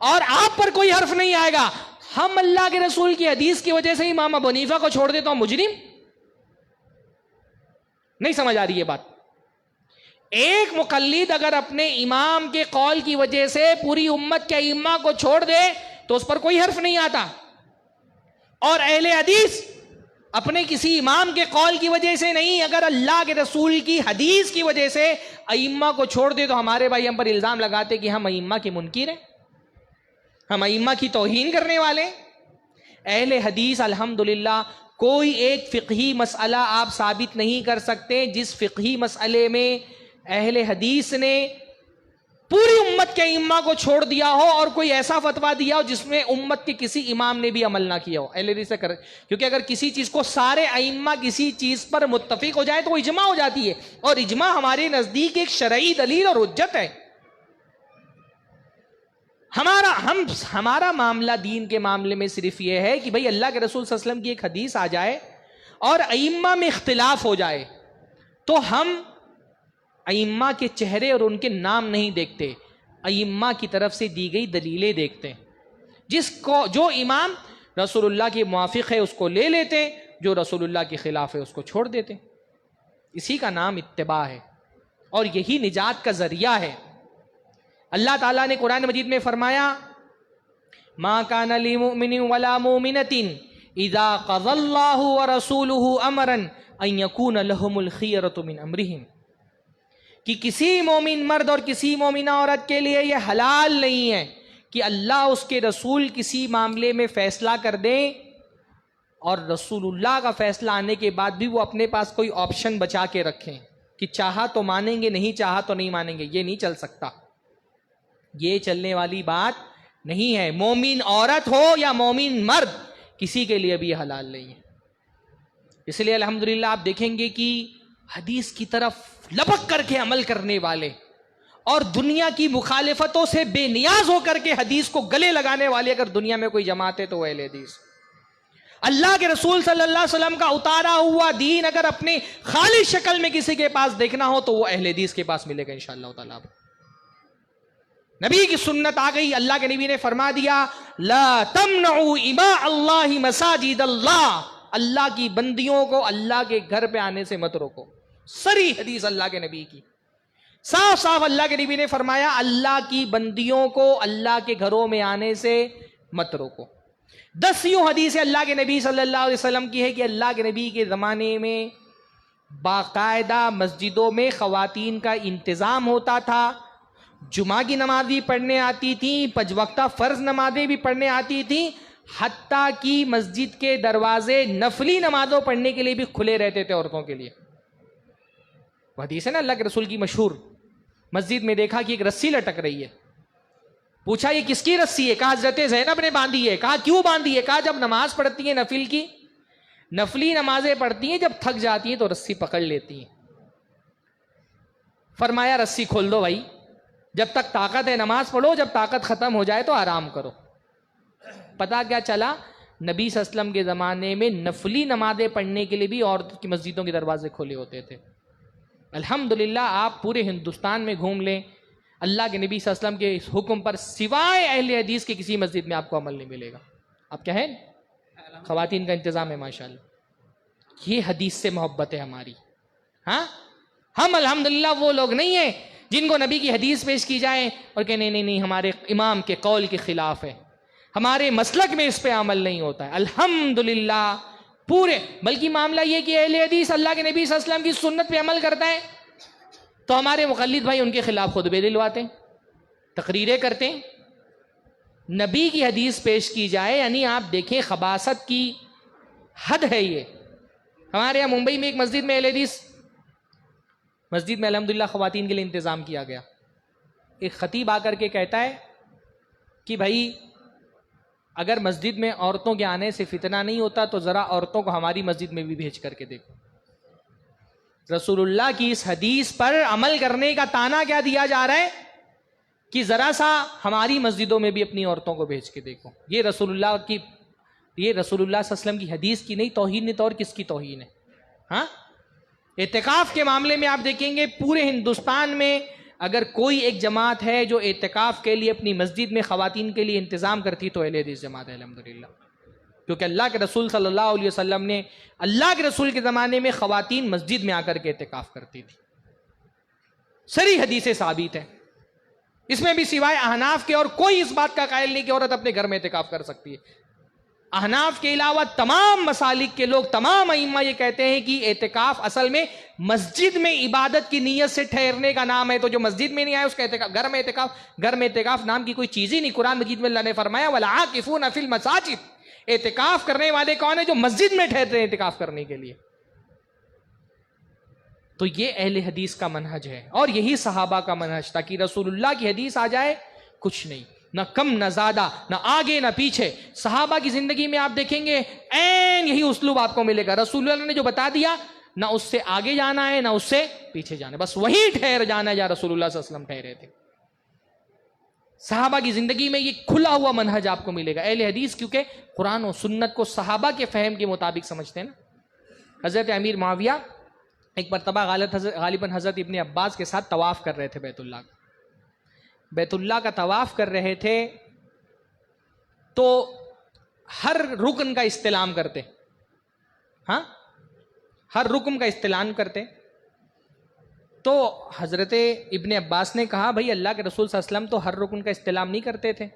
اور آپ پر کوئی حرف نہیں آئے گا. ہم اللہ کے رسول کی حدیث کی وجہ سے امام ابو حنیفہ کو چھوڑ دیتا ہوں, مجرم نہیں. سمجھ آ رہی ہے بات؟ ایک مقلد اگر اپنے امام کے قول کی وجہ سے پوری امت کے ائمہ کو چھوڑ دے تو اس پر کوئی حرف نہیں آتا, اور اہل حدیث اپنے کسی امام کے قول کی وجہ سے نہیں, اگر اللہ کے رسول کی حدیث کی وجہ سے ائمہ کو چھوڑ دے تو ہمارے بھائی ہم پر الزام لگاتے کہ ہم ائمہ کے منکر ہیں, ہم ائمہ کی توہین کرنے والے. اہل حدیث الحمدللہ کوئی ایک فقہی مسئلہ آپ ثابت نہیں کر سکتے جس فقہی مسئلے میں اہل حدیث نے پوری امت کے ائمہ کو چھوڑ دیا ہو اور کوئی ایسا فتویٰ دیا ہو جس میں امت کے کسی امام نے بھی عمل نہ کیا ہو. اہل حدیث سے کیونکہ اگر کسی چیز کو سارے ائمہ کسی چیز پر متفق ہو جائے تو وہ اجماع ہو جاتی ہے, اور اجماع ہمارے نزدیک ایک شرعی دلیل اور حجت ہے. ہمارا معاملہ دین کے معاملے میں صرف یہ ہے کہ بھئی اللہ کے رسول صلی اللہ علیہ وسلم کی ایک حدیث آ جائے اور ائمہ میں اختلاف ہو جائے تو ہم ائمہ کے چہرے اور ان کے نام نہیں دیکھتے, ائمہ کی طرف سے دی گئی دلیلیں دیکھتے ہیں. جو امام رسول اللہ کے موافق ہے اس کو لے لیتے, جو رسول اللہ کے خلاف ہے اس کو چھوڑ دیتے. اسی کا نام اتباع ہے اور یہی نجات کا ذریعہ ہے. اللہ تعالیٰ نے قرآن مجید میں فرمایا ما کان لمؤمن ولا مؤمنۃ اذا قضى اللہ ورسولہ امرا ان یکون لہم الخیرۃ من امرہم, کہ کسی مومن مرد اور کسی مومنہ عورت کے لیے یہ حلال نہیں ہے کہ اللہ اس کے رسول کسی معاملے میں فیصلہ کر دیں اور رسول اللہ کا فیصلہ آنے کے بعد بھی وہ اپنے پاس کوئی آپشن بچا کے رکھیں کہ چاہا تو مانیں گے, نہیں چاہا تو نہیں مانیں گے. یہ نہیں چل سکتا, یہ چلنے والی بات نہیں ہے. مومن عورت ہو یا مومن مرد, کسی کے لیے بھی حلال نہیں ہے. اس لیے الحمدللہ آپ دیکھیں گے کہ حدیث کی طرف لپک کر کے عمل کرنے والے اور دنیا کی مخالفتوں سے بے نیاز ہو کر کے حدیث کو گلے لگانے والی اگر دنیا میں کوئی جماعت ہے تو وہ اہل حدیث. اللہ کے رسول صلی اللہ علیہ وسلم کا اتارا ہوا دین اگر اپنی خالی شکل میں کسی کے پاس دیکھنا ہو تو وہ اہل حدیث کے پاس ملے گا انشاءاللہ تعالیٰ. نبی کی سنت آ گئی. اللہ کے نبی نے فرما دیا لا تمنعوا اماء اللہ مساجد اللہ. اللہ کی بندیوں کو اللہ کے گھر پہ آنے سے مت روکو. سری حدیث اللہ کے نبی کی, صاف صاف اللہ کے نبی نے فرمایا اللہ کی بندیوں کو اللہ کے گھروں میں آنے سے مت روکو. 10 یوں حدیث اللہ کے نبی صلی اللہ علیہ وسلم کی ہے کہ اللہ کے نبی کے زمانے میں باقاعدہ مسجدوں میں خواتین کا انتظام ہوتا تھا. جمعہ کی نماز بھی پڑھنے آتی تھیں, 5 وقتہ فرض نمازیں بھی پڑھنے آتی تھیں, حتیٰ کہ مسجد کے دروازے نفلی نمازوں پڑھنے کے لیے بھی کھلے رہتے تھے عورتوں کے لیے. وہ حدیث ہے نا اللہ کے رسول کی مشہور. مسجد میں دیکھا کہ ایک رسی لٹک رہی ہے. پوچھا یہ کس کی رسی ہے؟ کہا حضرت زینب نے باندھی ہے. کہا کیوں باندھی ہے؟ کہا جب نماز پڑھتی ہیں نفل کی, نفلی نمازیں پڑھتی ہیں, جب تھک جاتی ہیں تو رسی پکڑ لیتی ہیں. فرمایا رسی کھول دو بھائی, جب تک طاقت ہے نماز پڑھو, جب طاقت ختم ہو جائے تو آرام کرو. پتا کیا چلا, نبی صلی اللہ علیہ وسلم کے زمانے میں نفلی نمازیں پڑھنے کے لیے بھی عورت کی مسجدوں کے دروازے کھولے ہوتے تھے. الحمدللہ آپ پورے ہندوستان میں گھوم لیں, اللہ کے نبی صلی اللہ علیہ وسلم کے اس حکم پر سوائے اہل حدیث کی کسی مسجد میں آپ کو عمل نہیں ملے گا. اب کیا ہے, خواتین کا انتظام ہے ماشاءاللہ. یہ حدیث سے محبت ہے ہماری. ہاں, ہم الحمدللہ وہ لوگ نہیں ہیں جن کو نبی کی حدیث پیش کی جائے اور کہ نہیں ہمارے امام کے قول کے خلاف ہے, ہمارے مسلک میں اس پہ عمل نہیں ہوتا ہے. الحمدللہ پورے, بلکہ معاملہ یہ کہ اہل حدیث اللہ کے نبی صلی اللہ علیہ وسلم کی سنت پہ عمل کرتا ہے تو ہمارے مقلد بھائی ان کے خلاف خطبے دلواتے ہیں, تقریریں کرتے ہیں. نبی کی حدیث پیش کی جائے, یعنی آپ دیکھیں خباثت کی حد ہے. یہ ہمارے یہاں ممبئی میں ایک مسجد میں اہل حدیث مسجد میں الحمدللہ خواتین کے لیے انتظام کیا گیا. ایک خطیب آ کر کے کہتا ہے کہ بھائی اگر مسجد میں عورتوں کے آنے سے فتنہ نہیں ہوتا تو ذرا عورتوں کو ہماری مسجد میں بھی بھیج کر کے دیکھو. رسول اللہ کی اس حدیث پر عمل کرنے کا تانا کیا دیا جا رہا ہے کہ ذرا سا ہماری مسجدوں میں بھی اپنی عورتوں کو بھیج کے دیکھو. یہ رسول اللہ صلی اللہ علیہ وسلم کی حدیث کی نہیں توہین نہیں تو اور کس کی توہین ہے؟ ہاں, اعتکاف کے معاملے میں آپ دیکھیں گے پورے ہندوستان میں اگر کوئی ایک جماعت ہے جو اعتکاف کے لیے اپنی مسجد میں خواتین کے لیے انتظام کرتی تو اہل حدیث جماعت ہے الحمدللہ. کیونکہ اللہ کے رسول صلی اللہ علیہ وسلم نے, اللہ کے رسول کے زمانے میں خواتین مسجد میں آ کر کے اعتکاف کرتی تھی. سری حدیثیں ثابت ہے. اس میں بھی سوائے احناف کے اور کوئی اس بات کا قائل نہیں کہ عورت اپنے گھر میں اعتکاف کر سکتی ہے. احناف کے علاوہ تمام مسالک کے لوگ, تمام ائمہ یہ کہتے ہیں کہ اعتکاف اصل میں مسجد میں عبادت کی نیت سے ٹھہرنے کا نام ہے. تو جو مسجد میں نہیں آئے اس کا اعتکاف, گھر میں اعتکاف نام کی کوئی چیز ہی نہیں. قرآن مجید میں اللہ نے فرمایا وَالْعَاكِفُونَ فِي الْمَسَاجِدِ. اعتکاف کرنے والے کون ہیں؟ جو مسجد میں ٹھہرتے ہیں اعتکاف کرنے کے لیے. تو یہ اہل حدیث کا منہج ہے اور یہی صحابہ کا منہج تھا کہ رسول اللہ کی حدیث آ جائے کچھ نہیں, نہ کم نہ زیادہ, نہ آگے نہ پیچھے. صحابہ کی زندگی میں آپ دیکھیں گے عین یہی اسلوب آپ کو ملے گا. رسول اللہ نے جو بتا دیا نہ اس سے آگے جانا ہے نہ اس سے پیچھے جانا ہے, بس وہی ٹھہر جانا ہے جہاں رسول اللہ صلی اللہ علیہ وسلم ٹھہرے تھے. صحابہ کی زندگی میں یہ کھلا ہوا منہج آپ کو ملے گا. اہل حدیث کیونکہ قرآن و سنت کو صحابہ کے فہم کے مطابق سمجھتے ہیں نا. حضرت امیر معاویہ ایک مرتبہ غالباً حضرت ابن عباس کے ساتھ طواف کر رہے تھے بیت اللہ کا طواف کر رہے تھے تو ہر رکن کا استلام کرتے, ہاں ہر رکن کا استلام کرتے. تو حضرت ابن عباس نے کہا بھائی اللہ کے رسول صلی اللہ علیہ وسلم تو ہر رکن کا استلام نہیں کرتے تھے,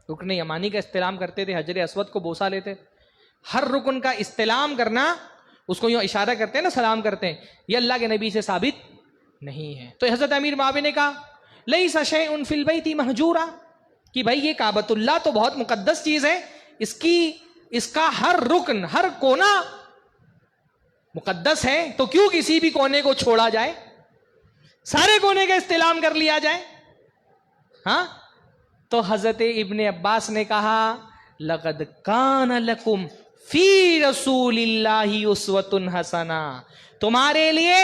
رکن یمانی کا استلام کرتے تھے, حجر اسود کو بوسہ لیتے. ہر رکن کا استلام کرنا, اس کو یوں اشارہ کرتے ہیں نا, سلام کرتے ہیں, یہ اللہ کے نبی سے ثابت نہیں ہے. تو حضرت امیر معاویہ نے کہا لیس شیء فی البیت مہجورا, کہ بھائی یہ کعبۃ اللہ تو بہت مقدس چیز ہے, اس کا ہر رکن ہر کونا مقدس ہے, تو کیوں کسی بھی کونے کو چھوڑا جائے, سارے کونے کا استلام کر لیا جائے. ہاں, تو حضرت ابن عباس نے کہا لقد کان لکم فی رسول اللہ اسوۃ حسنہ, تمہارے لیے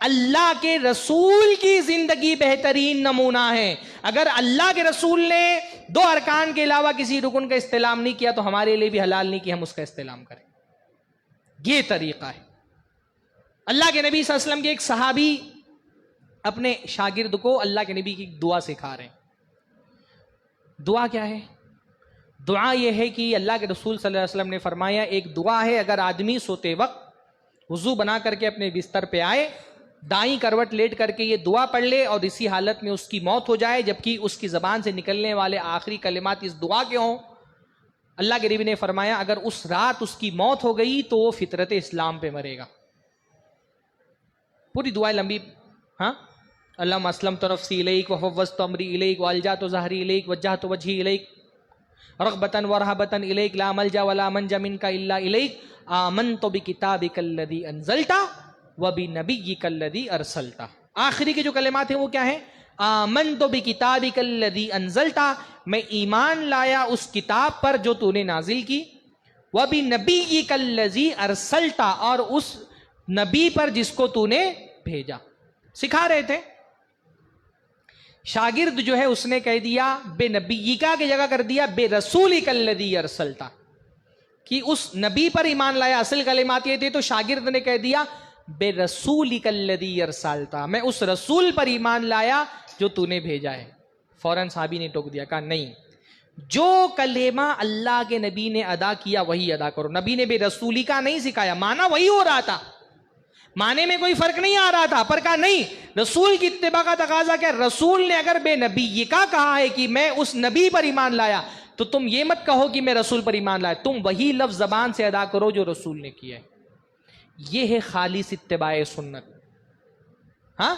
اللہ کے رسول کی زندگی بہترین نمونہ ہے. اگر اللہ کے رسول نے 2 ارکان کے علاوہ کسی رکن کا استعلام نہیں کیا تو ہمارے لیے بھی حلال نہیں کہ ہم اس کا استعلام کریں. یہ طریقہ ہے. اللہ کے نبی صلی اللہ علیہ وسلم کے ایک صحابی اپنے شاگرد کو اللہ کے نبی کی دعا سکھا رہے ہیں. دعا کیا ہے؟ دعا یہ ہے کہ اللہ کے رسول صلی اللہ علیہ وسلم نے فرمایا ایک دعا ہے، اگر آدمی سوتے وقت وضو بنا کر کے اپنے بستر پہ آئے، دائیں کروٹ لیٹ کر کے یہ دعا پڑھ لے اور اسی حالت میں اس کی موت ہو جائے جبکہ اس کی زبان سے نکلنے والے آخری کلمات اس دعا کے ہوں، اللہ کے نبی نے فرمایا اگر اس رات اس کی موت ہو گئی تو وہ فطرت اسلام پہ مرے گا. پوری دعا لمبی. ہاں، اللہم اسلمت نفسی الیک وفوضت امری الیک والجأت ظہری الیک وجہت وجہی الیک رغبۃ ورہبۃ الیک لا ملجا ولا منجا منک الا الیک آمنت بکتابک الذی انزلت وبنبیک الذی ارسلت. آخری کے جو کلمات ہیں وہ کیا ہیں؟ آمنت بکتابک الذی انزلت، میں ایمان لایا اس کتاب پر جو تو نے نازل کی، وبنبیک الذی ارسلت، اور اس نبی پر جس کو تو نے بھیجا. سکھا رہے تھے. شاگرد جو ہے اس نے کہہ دیا بے نبیکا کی جگہ کر دیا بے رسولک الذی ارسلت، کہ اس نبی پر ایمان لایا. اصل کلمات یہ تھے تو شاگرد نے کہہ دیا بے رسولک الذی ارسلت، میں اس رسول پر ایمان لایا جو تو نے بھیجا ہے. فوراً صحابی نے ٹوک دیا، کہا نہیں، جو کلمہ اللہ کے نبی نے ادا کیا وہی ادا کرو. نبی نے بے رسولی کا نہیں سکھایا، مانا وہی ہو رہا تھا، معنی میں کوئی فرق نہیں آ رہا تھا، پر کہا نہیں، رسول کی اتباع کا تقاضا کیا؟ رسول نے اگر بے نبی کا کہا ہے کہ میں اس نبی پر ایمان لایا تو تم یہ مت کہو کہ میں رسول پر ایمان لایا، تم وہی لفظ زبان سے ادا کرو جو رسول نے کیا ہے. یہ ہے خالص اتباع سنت. ہاں،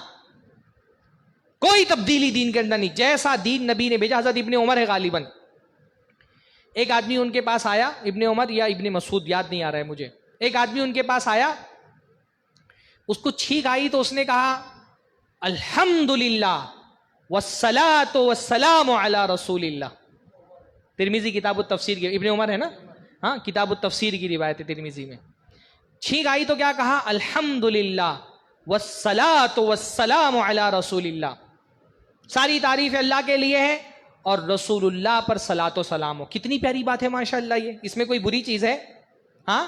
کوئی تبدیلی دین کے اندر نہیں، جیسا دین نبی نے بھیجا. حضرت ابن عمر ہے غالباً، ایک آدمی ان کے پاس آیا، ابن عمر یا ابن مسعود یاد نہیں آ رہا ہے مجھے، ایک آدمی ان کے پاس آیا، اس کو چھینک آئی تو اس نے کہا الحمدللہ والصلاۃ والسلام علی رسول اللہ. ترمذی کتاب التفسیر کی، ابن عمر ہے نا، ہاں، کتاب التفسیر کی روایت ہے ترمذی میں. چھینک آئی تو کیا کہا؟ الحمدللہ والصلاۃ والسلام علی رسول اللہ. ساری تعریف اللہ کے لیے ہے اور رسول اللہ پر صلاۃ و سلام ہو. کتنی پیاری بات ہے ماشاءاللہ. یہ اس میں کوئی بری چیز ہے؟ ہاں،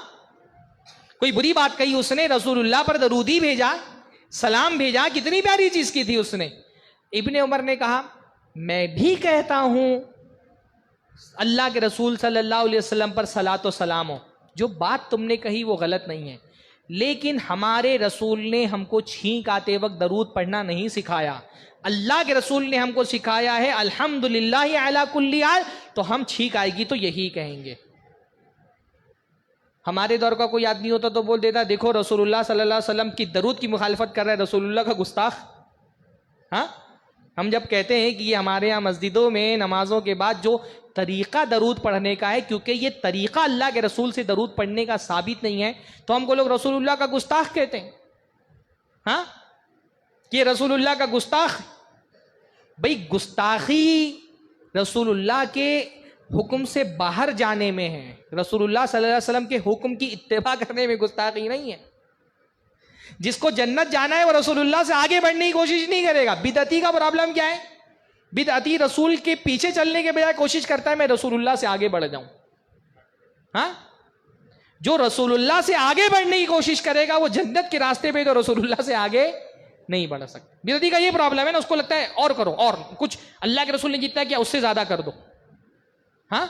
کوئی بری بات کہی اس نے؟ رسول اللہ پر درودی بھیجا، سلام بھیجا، کتنی پیاری چیز کی تھی اس نے. ابن عمر نے کہا میں بھی کہتا ہوں اللہ کے رسول صلی اللہ علیہ وسلم پر صلاۃ و سلام ہو. جو بات تم نے کہی وہ غلط نہیں ہے، لیکن ہمارے رسول نے ہم کو چھینک آتے وقت درود پڑھنا نہیں سکھایا. اللہ کے رسول نے ہم کو سکھایا ہے الحمدللہ علی کل حال، تو ہم چھینک آئے گی تو یہی کہیں گے. ہمارے دور کا کوئی آدمی ہوتا تو بول دیتا دیکھو رسول اللہ صلی اللہ علیہ وسلم کی درود کی مخالفت کر رہا ہے، رسول اللہ کا گستاخ. ہاں، ہم جب کہتے ہیں کہ یہ ہمارے ہاں مسجدوں میں نمازوں کے بعد جو طریقہ درود پڑھنے کا ہے، کیونکہ یہ طریقہ اللہ کے رسول سے درود پڑھنے کا ثابت نہیں ہے، تو ہم کو لوگ رسول اللہ کا گستاخ کہتے ہیں. ہاں، کہ رسول اللہ کا گستاخ. بھئی گستاخی رسول اللہ کے حکم سے باہر جانے میں ہے، رسول اللہ صلی اللہ علیہ وسلم کے حکم کی اتباع کرنے میں گستاخی نہیں ہے. جس کو جنت جانا ہے وہ رسول اللہ سے آگے بڑھنے کی کوشش نہیں کرے گا. بدعتی کا پرابلم کیا ہے؟ بدعتی رسول کے پیچھے چلنے کے بجائے کوشش کرتا ہے میں رسول اللہ سے آگے بڑھ جاؤں. ہاں، جو رسول اللہ سے آگے بڑھنے کی کوشش کرے گا وہ جنت کے راستے پہ تو رسول اللہ سے آگے نہیں بڑھ سکتا. بدعتی کا یہ پرابلم ہے نا، اس کو لگتا ہے اور کرو، اور کچھ اللہ کے رسول نے جتنا کیا اس سے زیادہ کر دو. ہاں،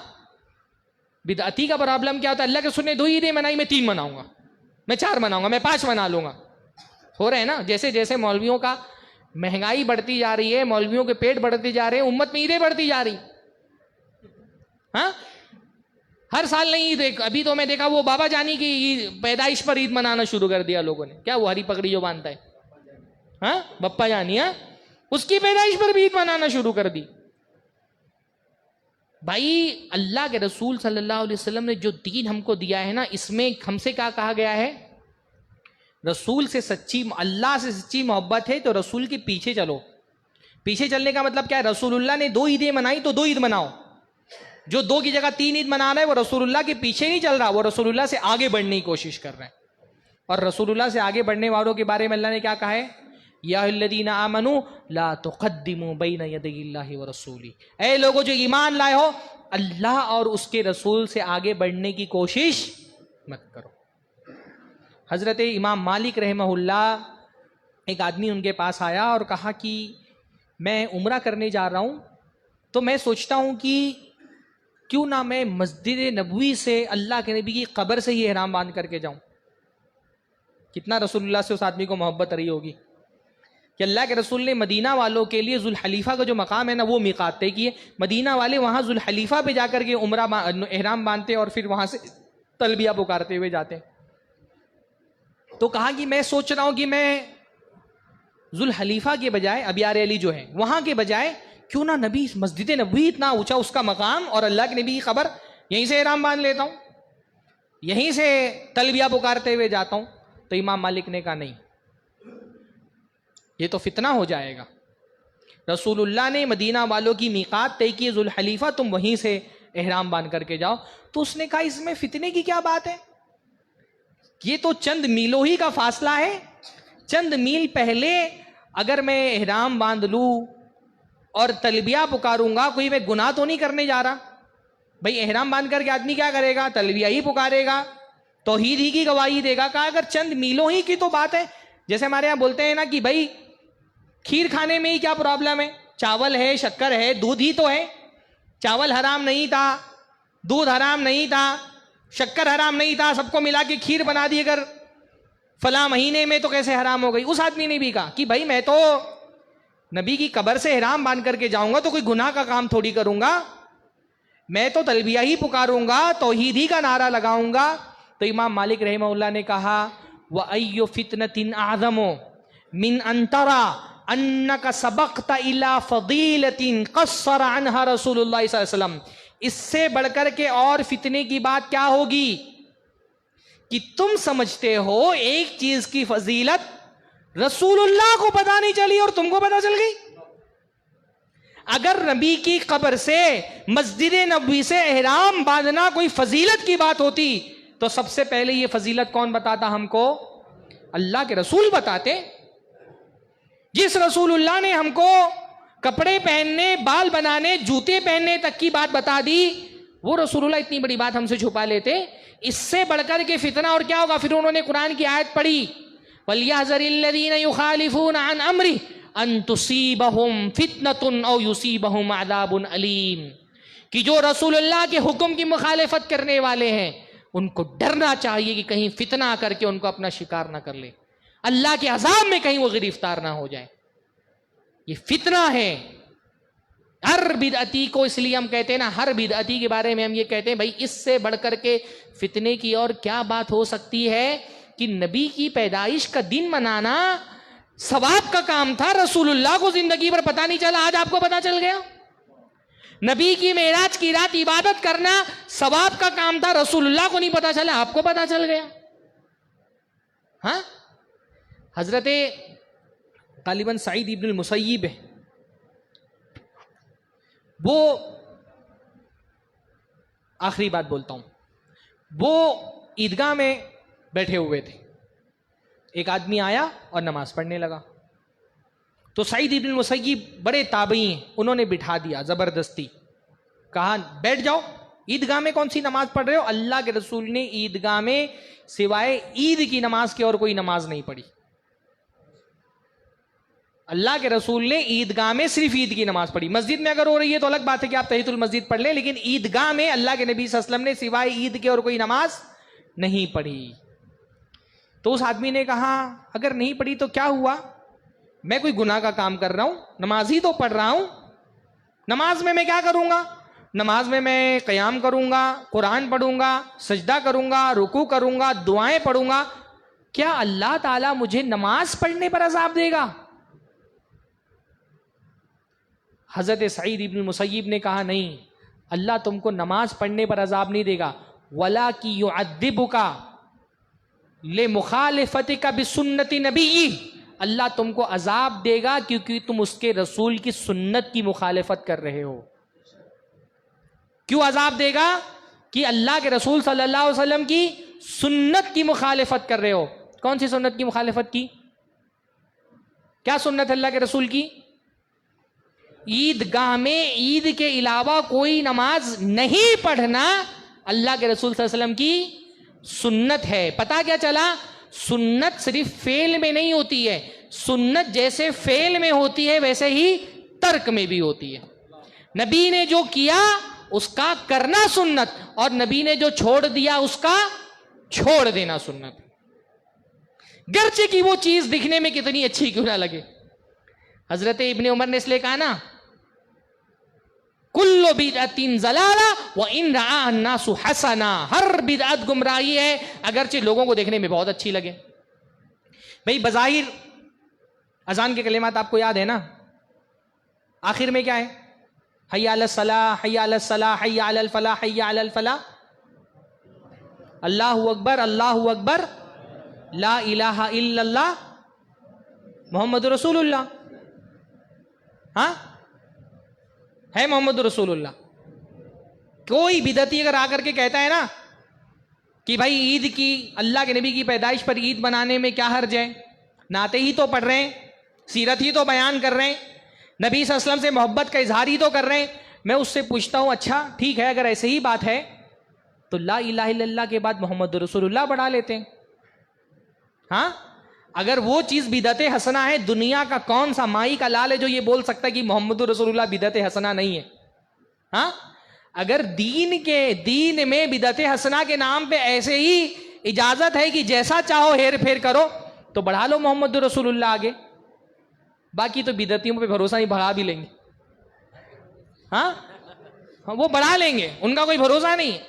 بدعتی کا پرابلم کیا ہوتا ہے؟ اللہ کے رسول نے 2 عیدیں منائی، میں 3 مناؤں گا، میں 4 مناؤں گا، میں 5 منا لوں گا. ہو رہے ہیں نا. جیسے جیسے مولویوں کا مہنگائی بڑھتی جا رہی ہے، مولویوں کے پیٹ بڑھتے جا رہے ہیں، امت میں عیدیں بڑھتی جا رہی. ہاں، ہر سال نہیں عید. ابھی تو میں دیکھا وہ بابا جانی کی پیدائش پر عید منانا شروع کر دیا لوگوں نے. کیا وہ ہری پگڑی جو باندھتا ہے، ہاں، بپا جانی، ہاں، اس کی پیدائش پر بھی عید منانا شروع کر دی. بھائی اللہ کے رسول صلی اللہ علیہ وسلم نے جو دین ہم کو دیا ہے نا، اس میں ہم سے کیا کہا گیا ہے؟ رسول سے سچی، اللہ سے سچی محبت ہے تو رسول کے پیچھے چلو. پیچھے چلنے کا مطلب کیا ہے؟ رسول اللہ نے 2 عیدیں منائی تو 2 عید مناؤ. جو 2 کی جگہ 3 عید منا رہا ہے وہ رسول اللہ کے پیچھے نہیں چل رہا، وہ رسول اللہ سے آگے بڑھنے کی کوشش کر رہا ہے. اور رسول اللہ سے آگے بڑھنے والوں کے بارے میں اللہ نے کیا کہا ہے؟ یا الذین آمنوا لا تقدموا بین یدی اللہ ورسولہ، اے لوگوں جو ایمان لائے ہو، اللہ اور اس کے رسول سے آگے بڑھنے کی کوشش مت کرو۔ حضرت امام مالک رحمہ اللہ، ایک آدمی ان کے پاس آیا اور کہا کہ میں عمرہ کرنے جا رہا ہوں، تو میں سوچتا ہوں کہ کیوں نہ میں مسجد نبوی سے اللہ کے نبی کی قبر سے ہی احرام باندھ کر کے جاؤں۔ کتنا رسول اللہ سے اس آدمی کو محبت رہی ہوگی کہ اللہ کے رسول نے مدینہ والوں کے لیے ذوالحلیفہ کا جو مقام ہے نا، وہ میقات طے کی ہے۔ مدینہ والے وہاں ذوالحلیفہ پہ جا کر کے عمرہ احرام باندھتے اور پھر وہاں سے تلبیہ پکارتے ہوئے جاتے ہیں۔ تو کہا کہ میں سوچ رہا ہوں کہ میں ذوالحلیفہ کے بجائے، ابیار علی جو ہے وہاں کے بجائے، کیوں نہ نبی مسجد نبوی اتنا اونچا اس کا مقام اور اللہ کے نبی کی خبر، یہیں سے احرام باندھ لیتا ہوں، یہیں سے تلبیہ پکارتے ہوئے جاتا ہوں۔ تو امام مالک نے کہا نہیں، یہ تو فتنہ ہو جائے گا۔ رسول اللہ نے مدینہ والوں کی میقات طے کی ذوالحلیفہ، تم وہیں سے احرام باندھ کر کے جاؤ۔ تو اس نے کہا اس میں فتنے کی کیا بات ہے؟ یہ تو چند میلوں ہی کا فاصلہ ہے، چند میل پہلے اگر میں احرام باندھ لوں اور تلبیہ پکاروں گا، کوئی میں گناہ تو نہیں کرنے جا رہا۔ بھائی احرام باندھ کر کے آدمی کیا کرے گا؟ تلبیہ ہی پکارے گا، توحید ہی کی گواہی دے گا۔ کہا اگر چند میلوں ہی کی تو بات ہے، جیسے ہمارے یہاں بولتے ہیں نا کہ بھائی کھیر کھانے میں ہی کیا پرابلم ہے؟ چاول ہے، شکر ہے، دودھ ہی تو ہے۔ چاول حرام نہیں تھا، دودھ حرام نہیں تھا، شکر حرام نہیں تھا، سب کو ملا کے کھیر بنا دی اگر فلاں مہینے میں، تو کیسے حرام ہو گئی؟ اس آدمی نے بھی کہا کہ بھائی میں تو نبی کی قبر سے احرام باندھ کر کے جاؤں گا تو کوئی گناہ کا کام تھوڑی کروں گا، میں تو تلبیہ ہی پکاروں گا، توحید ہی کا نعرہ لگاؤں گا۔ تو امام مالک رحمہ اللہ نے کہا وَأَيُّ فِتْنَةٍ أَعْظَمُ مِنْ أَن تَرَى أَنَّكَ سَبَقْتَ إِلَى فَضِيلَةٍ قَصَّرَ عَنْهَا رسول اللہ صلی اللہ علیہ وسلم۔ اس سے بڑھ کر کے اور فتنے کی بات کیا ہوگی کہ تم سمجھتے ہو ایک چیز کی فضیلت رسول اللہ کو پتہ نہیں چلی اور تم کو پتہ چل گئی۔ اگر نبی کی قبر سے مسجد نبوی سے احرام باندھنا کوئی فضیلت کی بات ہوتی تو سب سے پہلے یہ فضیلت کون بتاتا ہم کو؟ اللہ کے رسول بتاتے۔ جس رسول اللہ نے ہم کو کپڑے پہننے، بال بنانے، جوتے پہننے تک کی بات بتا دی، وہ رسول اللہ اتنی بڑی بات ہم سے چھپا لیتے۔ اس سے بڑھ کر کے فتنہ اور کیا ہوگا؟ پھر انہوں نے قرآن کی آیت پڑھی وَلْيَحْذَرِ الَّذِينَ يُخَالِفُونَ عَنْ أَمْرِهِ أَن تُصِيبَهُمْ فِتْنَةٌ أَوْ يُصِيبَهُمْ عَذَابٌ أَلِيمٌ، کہ جو رسول اللہ کے حکم کی مخالفت کرنے والے ہیں ان کو ڈرنا چاہیے کہ کہیں فتنہ آ کر کے ان کو اپنا شکار نہ کر لے، اللہ کے عذاب میں کہیں وہ گرفتار نہ ہو جائے۔ یہ فتنہ ہے۔ ہر بدعتی کو اس لیے ہم کہتے ہیں نا، ہر بدعتی کے بارے میں ہم یہ کہتے ہیں بھائی اس سے بڑھ کر کے فتنے کی اور کیا بات ہو سکتی ہے کہ نبی کی پیدائش کا دن منانا ثواب کا کام تھا، رسول اللہ کو زندگی پر پتہ نہیں چلا، آج آپ کو پتہ چل گیا۔ نبی کی معراج کی رات عبادت کرنا ثواب کا کام تھا، رسول اللہ کو نہیں پتہ چلا، آپ کو پتہ چل گیا۔ ہاں، حضرت غالباً سعید ابن المسیب ہے، وہ آخری بات بولتا ہوں، وہ عیدگاہ میں بیٹھے ہوئے تھے، ایک آدمی آیا اور نماز پڑھنے لگا، تو سعید ابن المسیب بڑے تابعی ہیں، انہوں نے بٹھا دیا زبردستی، کہا بیٹھ جاؤ، عیدگاہ میں کون سی نماز پڑھ رہے ہو؟ اللہ کے رسول نے عیدگاہ میں سوائے عید کی نماز کے اور کوئی نماز نہیں پڑھی۔ اللہ کے رسول نے عیدگاہ میں صرف عید کی نماز پڑھی، مسجد میں اگر ہو رہی ہے تو الگ بات ہے کہ آپ تحیۃ المسجد پڑھ لیں، لیکن عیدگاہ میں اللہ کے نبی صلی اللہ علیہ وسلم نے سوائے عید کے اور کوئی نماز نہیں پڑھی۔ تو اس آدمی نے کہا اگر نہیں پڑھی تو کیا ہوا؟ میں کوئی گناہ کا کام کر رہا ہوں؟ نماز ہی تو پڑھ رہا ہوں۔ نماز میں کیا کروں گا؟ نماز میں قیام کروں گا، قرآن پڑھوں گا، سجدہ کروں گا، رکوع کروں گا، دعائیں پڑھوں گا، کیا اللہ تعالیٰ مجھے نماز پڑھنے پر عذاب دے گا؟ حضرت سعید ابن المسیب نے کہا نہیں، اللہ تم کو نماز پڑھنے پر عذاب نہیں دے گا، وَلَٰكِن يُعَذِّبُكَ لِمُخَالِفَتِكَ بِسُنَّتِ نَبِيِّهِ، اللہ تم کو عذاب دے گا کیونکہ تم اس کے رسول کی سنت کی مخالفت کر رہے ہو۔ کیوں عذاب دے گا؟ کہ اللہ کے رسول صلی اللہ علیہ وسلم کی سنت کی مخالفت کر رہے ہو۔ کون سی سنت کی مخالفت کی؟ کیا سنت اللہ کے رسول کی؟ عیدگاہ میں عید کے علاوہ کوئی نماز نہیں پڑھنا اللہ کے رسول صلی اللہ علیہ وسلم کی سنت ہے. پتا کیا چلا؟ سنت صرف فعل میں نہیں ہوتی ہے، سنت جیسے فعل میں ہوتی ہے ویسے ہی ترک میں بھی ہوتی ہے. نبی نے جو کیا اس کا کرنا سنت، اور نبی نے جو چھوڑ دیا اس کا چھوڑ دینا سنت، گرچہ کہ وہ چیز دکھنے میں کتنی اچھی کیوں نہ لگے. حضرت ابن عمر نے اس لیے کہا نا کل بدعت ضلالہ وان رآها الناس حسنا، ہر بدعت گمراہی ہے اگرچہ لوگوں کو دیکھنے میں بہت اچھی لگے. بھئی بظاہر اذان کے کلمات آپ کو یاد ہے نا؟ آخر میں کیا ہے؟ حی علی الصلاح، حی علی الصلاح، حی علی الفلاح، حی علی الفلاح. اللہ اکبر، اللہ اکبر، لا الہ الا اللہ، محمد رسول اللہ. ہاں ہے محمد رسول اللہ. کوئی بدعتی اگر آ کر کے کہتا ہے نا کہ بھائی عید کی، اللہ کے نبی کی پیدائش پر عید منانے میں کیا حرج ہے، نعتیں ہی تو پڑھ رہے ہیں، سیرت ہی تو بیان کر رہے ہیں، نبی صلی اللہ علیہ وسلم سے محبت کا اظہار ہی تو کر رہے ہیں، میں اس سے پوچھتا ہوں اچھا ٹھیک ہے اگر ایسے ہی بات ہے تو لا الہ الا اللہ کے بعد محمد رسول اللہ بڑھا لیتے ہیں. ہاں اگر وہ چیز بدعت حسنہ ہے، دنیا کا کون سا مائی کا لال ہے جو یہ بول سکتا ہے کہ محمد رسول اللہ بدعت حسنہ نہیں ہے؟ ہاں اگر دین میں بدعت حسنہ کے نام پہ ایسے ہی اجازت ہے کہ جیسا چاہو ہیر پھیر کرو تو بڑھا لو محمد رسول اللہ آگے. باقی تو بدعتیوں پہ بھروسہ نہیں، بڑھا بھی لیں گے. ہاں وہ بڑھا لیں گے، ان کا کوئی بھروسہ نہیں ہے،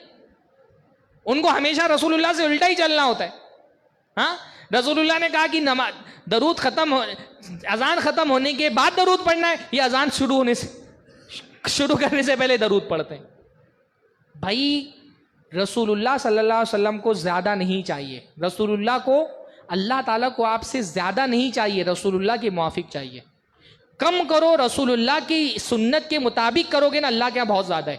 ان کو ہمیشہ رسول اللہ سے الٹا ہی چلنا ہوتا ہے. ہاں رسول اللہ نے کہا کہ درود اذان ختم ہونے کے بعد درود پڑھنا ہے، یہ اذان شروع کرنے سے پہلے درود پڑھتے ہیں. بھائی رسول اللہ صلی اللہ علیہ وسلم کو زیادہ نہیں چاہیے، رسول اللہ کو، اللہ تعالیٰ کو آپ سے زیادہ نہیں چاہیے، رسول اللہ کے موافق چاہیے. کم کرو، رسول اللہ کی سنت کے مطابق کرو گے نا اللہ کے یہاں بہت زیادہ ہے.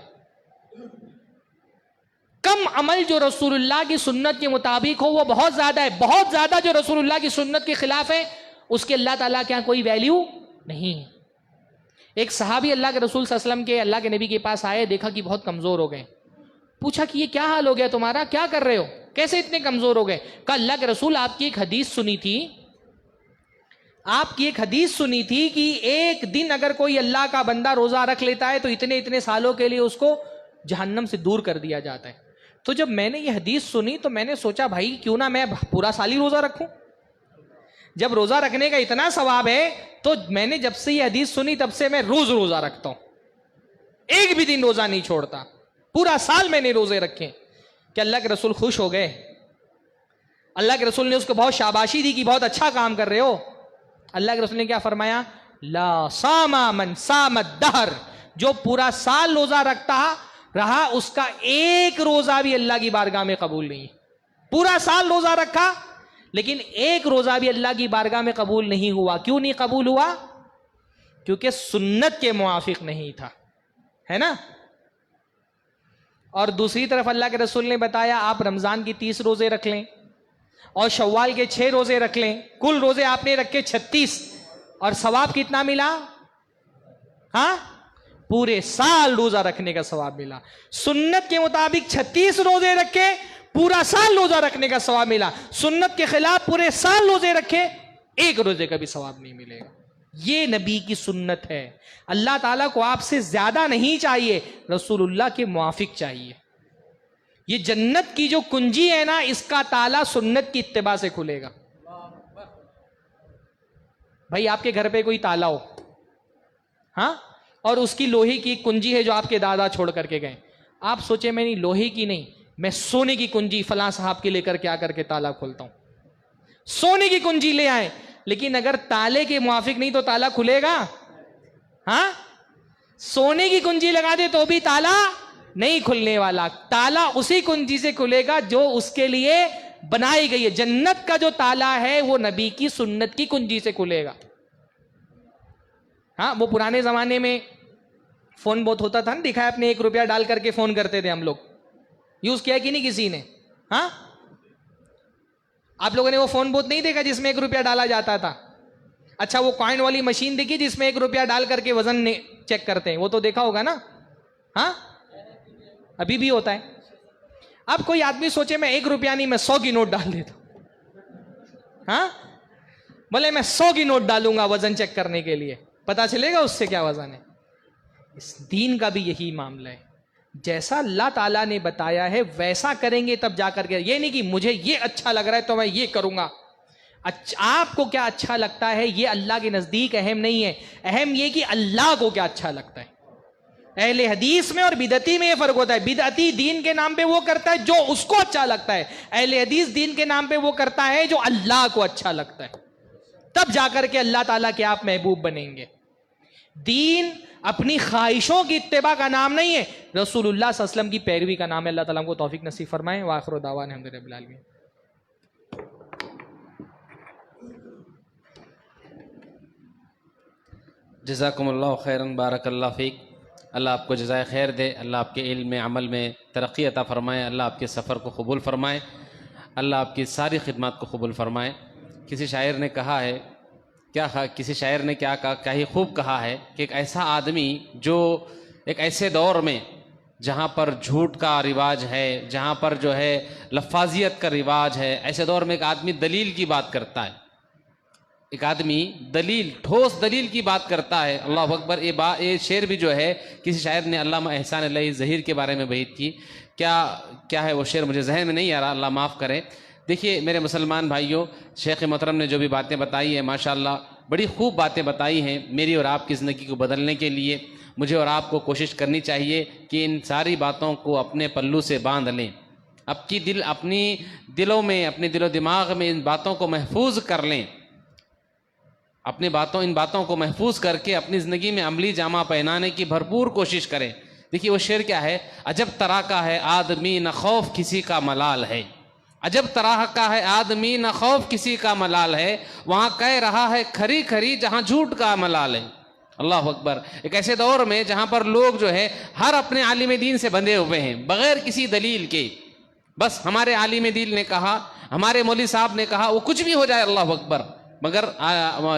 کم عمل جو رسول اللہ کی سنت کے مطابق ہو وہ بہت زیادہ ہے، بہت زیادہ جو رسول اللہ کی سنت کے خلاف ہے اس کے اللہ تعالیٰ کے یہاں کوئی ویلیو نہیں ہے. ایک صحابی اللہ کے رسول صلی اللہ علیہ وسلم کے، اللہ کے نبی کے پاس آئے، دیکھا کہ بہت کمزور ہو گئے. پوچھا کہ یہ کیا حال ہو گیا تمہارا، کیا کر رہے ہو، کیسے اتنے کمزور ہو گئے؟ کہا اللہ کے رسول آپ کی ایک حدیث سنی تھی، آپ کی ایک حدیث سنی تھی کہ ایک دن اگر کوئی اللہ کا بندہ روزہ رکھ لیتا ہے تو اتنے اتنے سالوں کے لیے اس کو جہنم سے دور کر دیا جاتا ہے. تو جب میں نے یہ حدیث سنی تو میں نے سوچا بھائی کیوں نہ میں پورا سال ہی روزہ رکھوں. جب روزہ رکھنے کا اتنا ثواب ہے تو میں نے جب سے یہ حدیث سنی تب سے میں روز روزہ رکھتا ہوں، ایک بھی دن روزہ نہیں چھوڑتا. پورا سال میں نے روزے رکھے. کہ اللہ کے رسول خوش ہو گئے. اللہ کے رسول نے اس کو بہت شاباشی دی کہ بہت اچھا کام کر رہے ہو. اللہ کے رسول نے کیا فرمایا؟ لا صام من صام الدہر، جو پورا سال روزہ رکھتا رہا اس کا ایک روزہ بھی اللہ کی بارگاہ میں قبول نہیں. پورا سال روزہ رکھا لیکن ایک روزہ بھی اللہ کی بارگاہ میں قبول نہیں ہوا. کیوں نہیں قبول ہوا؟ کیونکہ سنت کے موافق نہیں تھا، ہے نا. اور دوسری طرف اللہ کے رسول نے بتایا آپ رمضان کی 30 روزے رکھ لیں اور شوال کے 6 روزے رکھ لیں، کل روزے آپ نے رکھے 36 اور ثواب کتنا ملا؟ ہاں پورے سال روزہ رکھنے کا ثواب ملا. سنت کے مطابق 36 روزے رکھے، پورا سال روزہ رکھنے کا ثواب ملا. سنت کے خلاف پورے سال روزے رکھے، ایک روزے کا بھی ثواب نہیں ملے گا. یہ نبی کی سنت ہے. اللہ تعالیٰ کو آپ سے زیادہ نہیں چاہیے، رسول اللہ کے موافق چاہیے. یہ جنت کی جو کنجی ہے نا اس کا تالا سنت کی اتباع سے کھلے گا. بھائی آپ کے گھر پہ کوئی تالا ہو، ہاں، اور اس کی لوہے کی کنجی ہے جو آپ کے دادا چھوڑ کر کے گئے، آپ سوچے میں نہیں لوہے کی نہیں، میں سونے کی کنجی فلاں صاحب کے لے کر کے آ کر کے تالا کھولتا ہوں. سونے کی کنجی لے آئے لیکن اگر تالے کے موافق نہیں تو تالا کھلے گا؟ ہاں سونے کی کنجی لگا دے تو بھی تالا نہیں کھلنے والا. تالا اسی کنجی سے کھلے گا جو اس کے لیے بنائی گئی ہے. جنت کا جو تالا ہے وہ نبی کی سنت کی کنجی سے کھلے گا. ہاں وہ پرانے زمانے میں فون بہت ہوتا تھا نا، دکھا ہے اپنے 1 روپیہ ڈال کر کے فون کرتے تھے ہم لوگ، یوز کیا کہ نہیں کسی نے؟ ہاں آپ لوگوں نے وہ فون بوتھ نہیں دیکھا جس میں 1 روپیہ ڈالا جاتا تھا؟ اچھا وہ کوائن والی مشین دیکھی جس میں 1 روپیہ ڈال کر کے وزن چیک کرتے ہیں؟ وہ تو دیکھا ہوگا نا؟ ہاں ابھی بھی ہوتا ہے. اب کوئی آدمی سوچے میں 1 روپیہ نہیں، میں 100 کی نوٹ ڈال دیتا ہوں. ہاں بولے میں 100 کی نوٹ ڈالوں گا وزن چیک کرنے کے لیے، پتا چلے گا اس سے کیا وزن ہے. اس دین کا بھی یہی معاملہ ہے، جیسا اللہ تعالیٰ نے بتایا ہے ویسا کریں گے تب جا کر کے. یہ نہیں کہ مجھے یہ اچھا لگ رہا ہے تو میں یہ کروں گا. آپ کو کیا اچھا لگتا ہے یہ اللہ کے نزدیک اہم نہیں ہے، اہم یہ کہ اللہ کو کیا اچھا لگتا ہے. اہل حدیث میں اور بدعتی میں یہ فرق ہوتا ہے. بدعتی دین کے نام پہ وہ کرتا ہے جو اس کو اچھا لگتا ہے، اہل حدیث دین کے نام پہ وہ کرتا ہے جو اللہ کو اچھا لگتا ہے. تب جا کر کے اللہ تعالیٰ کے آپ محبوب بنیں گے. دین اپنی خواہشوں کی اتباع کا نام نہیں ہے، رسول اللہ صلی اللہ علیہ وسلم کی پیروی کا نام ہے. اللہ تعالیٰ کو توفیق نصیب فرمائے. وآخر دعوانا الحمد للہ رب العالمین. جزاکم اللہ خیراً، بارک اللہ فیک. اللہ آپ کو جزائے خیر دے، اللہ آپ کے علم میں عمل میں ترقی عطا فرمائے، اللہ آپ کے سفر کو قبول فرمائے، اللہ آپ کی ساری خدمات کو قبول فرمائے. کسی شاعر نے کہا ہے کسی شاعر نے کیا کہا، کیا ہی خوب کہا ہے کہ ایک ایسا آدمی جو ایک ایسے دور میں جہاں پر جھوٹ کا رواج ہے، جہاں پر جو ہے لفاظیت کا رواج ہے، ایسے دور میں ایک آدمی دلیل کی بات کرتا ہے، ایک آدمی ٹھوس دلیل کی بات کرتا ہے. اللہ اکبر. یہ شعر بھی جو ہے کسی شاعر نے علامہ احسان اللہ ظہیر کے بارے میں بیت کی. کیا ہے وہ شعر مجھے ذہن میں نہیں آ رہا، اللہ معاف کرے. دیکھیے میرے مسلمان بھائیوں، شیخ محترم نے جو بھی باتیں بتائی ہیں ماشاءاللہ بڑی خوب باتیں بتائی ہیں دینی اور آپ کی زندگی کو بدلنے کے لیے. مجھے اور آپ کو کوشش کرنی چاہیے کہ ان ساری باتوں کو اپنے پلو سے باندھ لیں، اپنی دلوں میں، اپنے دل و دماغ میں ان باتوں کو محفوظ کر لیں، ان باتوں کو محفوظ کر کے اپنی زندگی میں عملی جامہ پہنانے کی بھرپور کوشش کریں. دیکھیے وہ شعر کیا ہے، عجب طرح کا ہے آدمی نہ خوف کسی کا ملال ہے. عجب طرح کا ہے آدمی نہ خوف کسی کا ملال ہے، وہاں کہہ رہا ہے کھری کھری جہاں جھوٹ کا ملال ہے. اللہ اکبر. ایک ایسے دور میں جہاں پر لوگ جو ہے ہر اپنے عالم دین سے بندھے ہوئے ہیں بغیر کسی دلیل کے، بس ہمارے عالم دین نے کہا، ہمارے مولوی صاحب نے کہا، وہ کچھ بھی ہو جائے. اللہ اکبر. مگر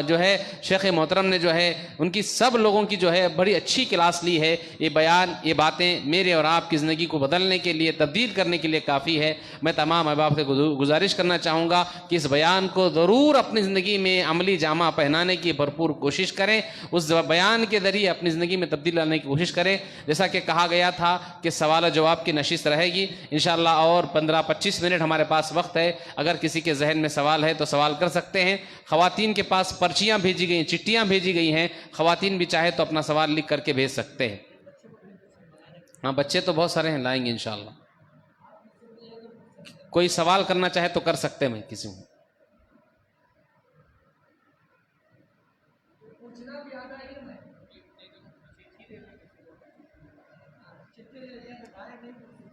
جو ہے شیخ محترم نے جو ہے ان کی سب لوگوں کی جو ہے بڑی اچھی کلاس لی ہے. یہ بیان، یہ باتیں میرے اور آپ کی زندگی کو بدلنے کے لیے، تبدیل کرنے کے لیے کافی ہے. میں تمام احباب سے گزارش کرنا چاہوں گا کہ اس بیان کو ضرور اپنی زندگی میں عملی جامہ پہنانے کی بھرپور کوشش کریں، اس بیان کے ذریعے اپنی زندگی میں تبدیل لانے کی کوشش کریں. جیسا کہ کہا گیا تھا کہ سوال و جواب کی نشست رہے گی انشاءاللہ، اور 15-25 منٹ ہمارے پاس وقت ہے. اگر کسی کے ذہن میں سوال ہے تو سوال کر سکتے ہیں. خواتین کے پاس پرچیاں بھیجی گئی، چٹیاں بھیجی گئی ہیں، خواتین بھی چاہے تو اپنا سوال لکھ کر کے بھیج سکتے ہیں. ہاں بچے تو بہت سارے ہیں، لائیں گے انشاءاللہ. کوئی سوال کرنا چاہے تو کر سکتے ہیں. میں کسی ہوں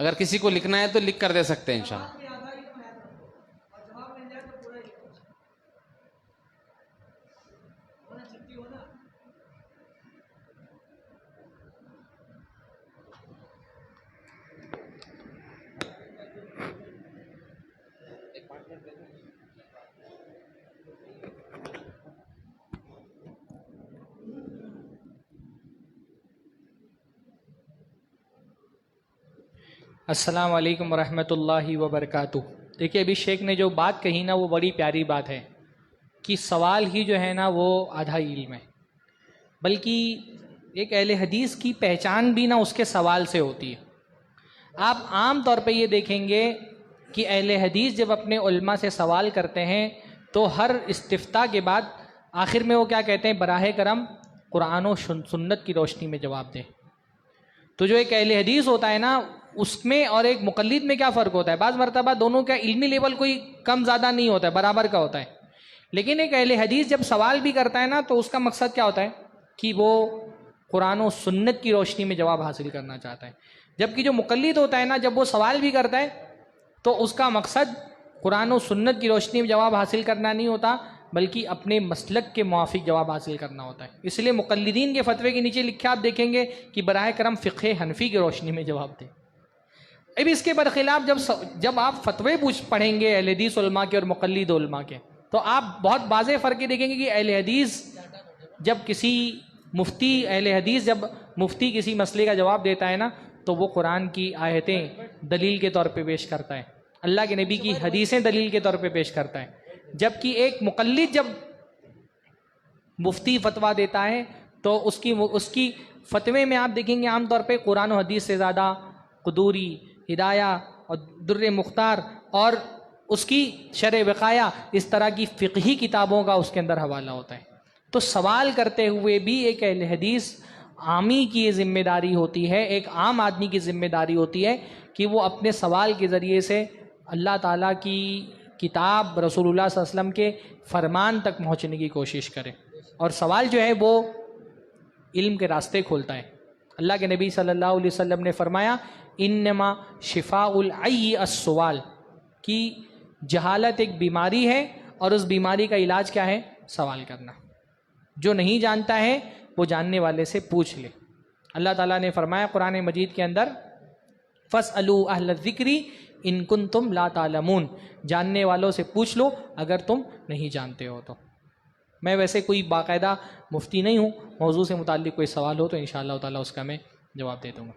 اگر کسی کو لکھنا ہے تو لکھ کر دے سکتے ہیں انشاءاللہ. السلام علیکم ورحمۃ اللہ وبرکاتہ. دیکھیے ابھی شیخ نے جو بات کہی نا وہ بڑی پیاری بات ہے کہ سوال ہی جو ہے نا وہ آدھا علم ہے، بلکہ ایک اہل حدیث کی پہچان بھی نا اس کے سوال سے ہوتی ہے. آپ عام طور پہ یہ دیکھیں گے کہ اہل حدیث جب اپنے علماء سے سوال کرتے ہیں تو ہر استفتاء کے بعد آخر میں وہ کیا کہتے ہیں، براہ کرم قرآن و سنت کی روشنی میں جواب دیں. تو جو ایک اہل حدیث ہوتا ہے نا اس میں اور ایک مقلد میں کیا فرق ہوتا ہے، بعض مرتبہ دونوں کا علمی لیول کوئی کم زیادہ نہیں ہوتا ہے، برابر کا ہوتا ہے. لیکن ایک اہل حدیث جب سوال بھی کرتا ہے نا تو اس کا مقصد کیا ہوتا ہے کہ وہ قرآن و سنت کی روشنی میں جواب حاصل کرنا چاہتا ہے. جبکہ جو مقلد ہوتا ہے نا جب وہ سوال بھی کرتا ہے تو اس کا مقصد قرآن و سنت کی روشنی میں جواب حاصل کرنا نہیں ہوتا بلکہ اپنے مسلک کے موافق جواب حاصل کرنا ہوتا ہے. اس لیے مقلدین کے فتوے کے نیچے لکھا آپ دیکھیں گے کہ براہ کرم فقہ حنفی کی روشنی میں جواب دیں. اب اس کے برخلاف جب آپ فتوے پڑھیں گے اہل حدیث علماء کے اور مقلد علماء کے، تو آپ بہت واضح فرق دیکھیں گے کہ اہل حدیث جب مفتی کسی مسئلے کا جواب دیتا ہے نا، تو وہ قرآن کی آیتیں دلیل کے طور پہ پیش کرتا ہے، اللہ کے نبی کی حدیثیں دلیل کے طور پہ پیش کرتا ہے، جبکہ ایک مقلد جب مفتی فتویٰ دیتا ہے تو اس کی فتوے میں آپ دیکھیں گے عام طور پہ قرآن و حدیث سے زیادہ قدوری، ہدایہ اور در مختار اور اس کی شرح وقایہ، اس طرح کی فقہی کتابوں کا اس کے اندر حوالہ ہوتا ہے۔ تو سوال کرتے ہوئے بھی ایک اہل حدیث عامی کی یہ ذمہ داری ہوتی ہے، ایک عام آدمی کی ذمہ داری ہوتی ہے کہ وہ اپنے سوال کے ذریعے سے اللہ تعالیٰ کی کتاب، رسول اللہ صلی اللہ علیہ وسلم کے فرمان تک پہنچنے کی کوشش کرے، اور سوال جو ہے وہ علم کے راستے کھولتا ہے۔ اللہ کے نبی صلی اللہ علیہ وسلم نے فرمایا انما شفاء العی السوال، کہ جہالت ایک بیماری ہے اور اس بیماری کا علاج کیا ہے؟ سوال کرنا۔ جو نہیں جانتا ہے وہ جاننے والے سے پوچھ لے۔ اللہ تعالیٰ نے فرمایا قرآن مجید کے اندر فَاسْأَلُوا أَهْلَ الذِّكْرِ إِن كُنتُمْ لَا تَعْلَمُونَ، جاننے والوں سے پوچھ لو اگر تم نہیں جانتے ہو تو۔ میں ویسے کوئی باقاعدہ مفتی نہیں ہوں، موضوع سے متعلق کوئی سوال ہو تو انشاءاللہ تعالیٰ اس کا میں جواب دے دوں گا۔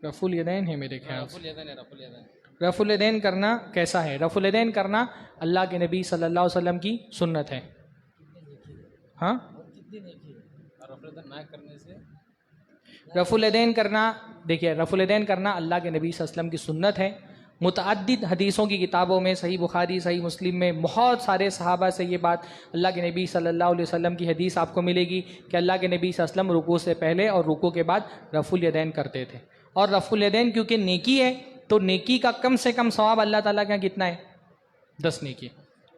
رفع الیدین ہے میرے خیال سے۔ رفع الیدین کرنا کیسا ہے؟ رفع الیدین کرنا اللہ کے نبی صلی اللہ علیہ وسلم کی سنت ہے۔ ہاں، رفع الیدین کرنا، دیکھیے رفع الیدین کرنا اللہ کے نبی صلی اللہ علیہ وسلم کی سنت ہے۔ متعدد حدیثوں کی کتابوں میں، صحیح بخاری، صحیح مسلم میں بہت سارے صحابہ سے یہ بات، اللہ کے نبی صلی اللہ علیہ وسلم کی حدیث آپ کو ملے گی کہ اللہ کے نبی صلی اللہ علیہ وسلم رکوع سے پہلے اور رکوع کے بعد رفع الیدین کرتے تھے۔ اور رفع الیدین کیونکہ نیکی ہے تو نیکی کا کم سے کم ثواب اللہ تعالیٰ کا کتنا ہے؟ 10 نیکی۔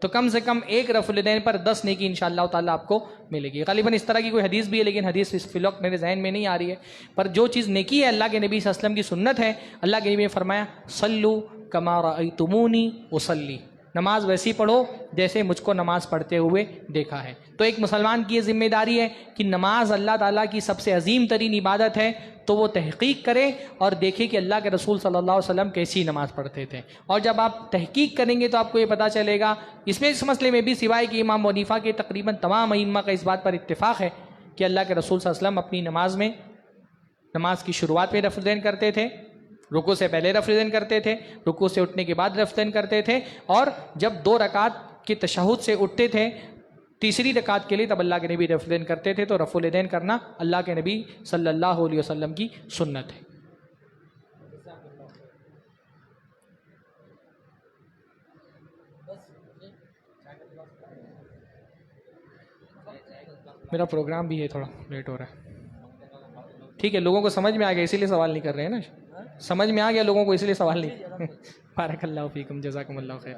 تو کم سے کم ایک رفع الیدین پر 10 نیکی انشاءاللہ تعالیٰ آپ کو ملے گی۔ غالباً اس طرح کی کوئی حدیث بھی ہے لیکن حدیث اس فی الوقت میرے ذہن میں نہیں آ رہی ہے، پر جو چیز نیکی ہے اللہ کے نبی صلی اللہ علیہ وسلم کی سنت ہے، اللہ کے نبی نے فرمایا صلو کما رأیتمونی اصلی، نماز ویسی پڑھو جیسے مجھ کو نماز پڑھتے ہوئے دیکھا ہے۔ تو ایک مسلمان کی یہ ذمہ داری ہے کہ نماز اللہ تعالیٰ کی سب سے عظیم ترین عبادت ہے، تو وہ تحقیق کرے اور دیکھے کہ اللہ کے رسول صلی اللہ علیہ وسلم کیسی نماز پڑھتے تھے۔ اور جب آپ تحقیق کریں گے تو آپ کو یہ پتہ چلے گا، اس مسئلے میں بھی سوائے کہ امام ابو حنیفہ کے تقریباً تمام ائمہ کا اس بات پر اتفاق ہے کہ اللہ کے رسول صلی اللہ علیہ وسلم اپنی نماز کی شروعات میں رفع الیدین کرتے تھے، رکوع سے پہلے رفع الیدین کرتے تھے، رکوع سے اٹھنے کے بعد رفع الیدین کرتے تھے، اور جب 2 رکعت کے تشہد سے اٹھتے تھے تیسری رکعت کے لیے تب اللہ کے نبی رفع الیدین کرتے تھے۔ تو رفع الیدین کرنا اللہ کے نبی صلی اللہ علیہ وسلم کی سنت ہے۔ میرا پروگرام بھی ہے، تھوڑا لیٹ ہو رہا ہے۔ ٹھیک ہے، لوگوں کو سمجھ میں آ گیا اسی لیے سوال نہیں کر رہے ہیں نا، سمجھ میں آ گیا لوگوں کو اسی لیے سوال نہیں۔ بارک اللہ فیکم، جزاکم اللہ خیر۔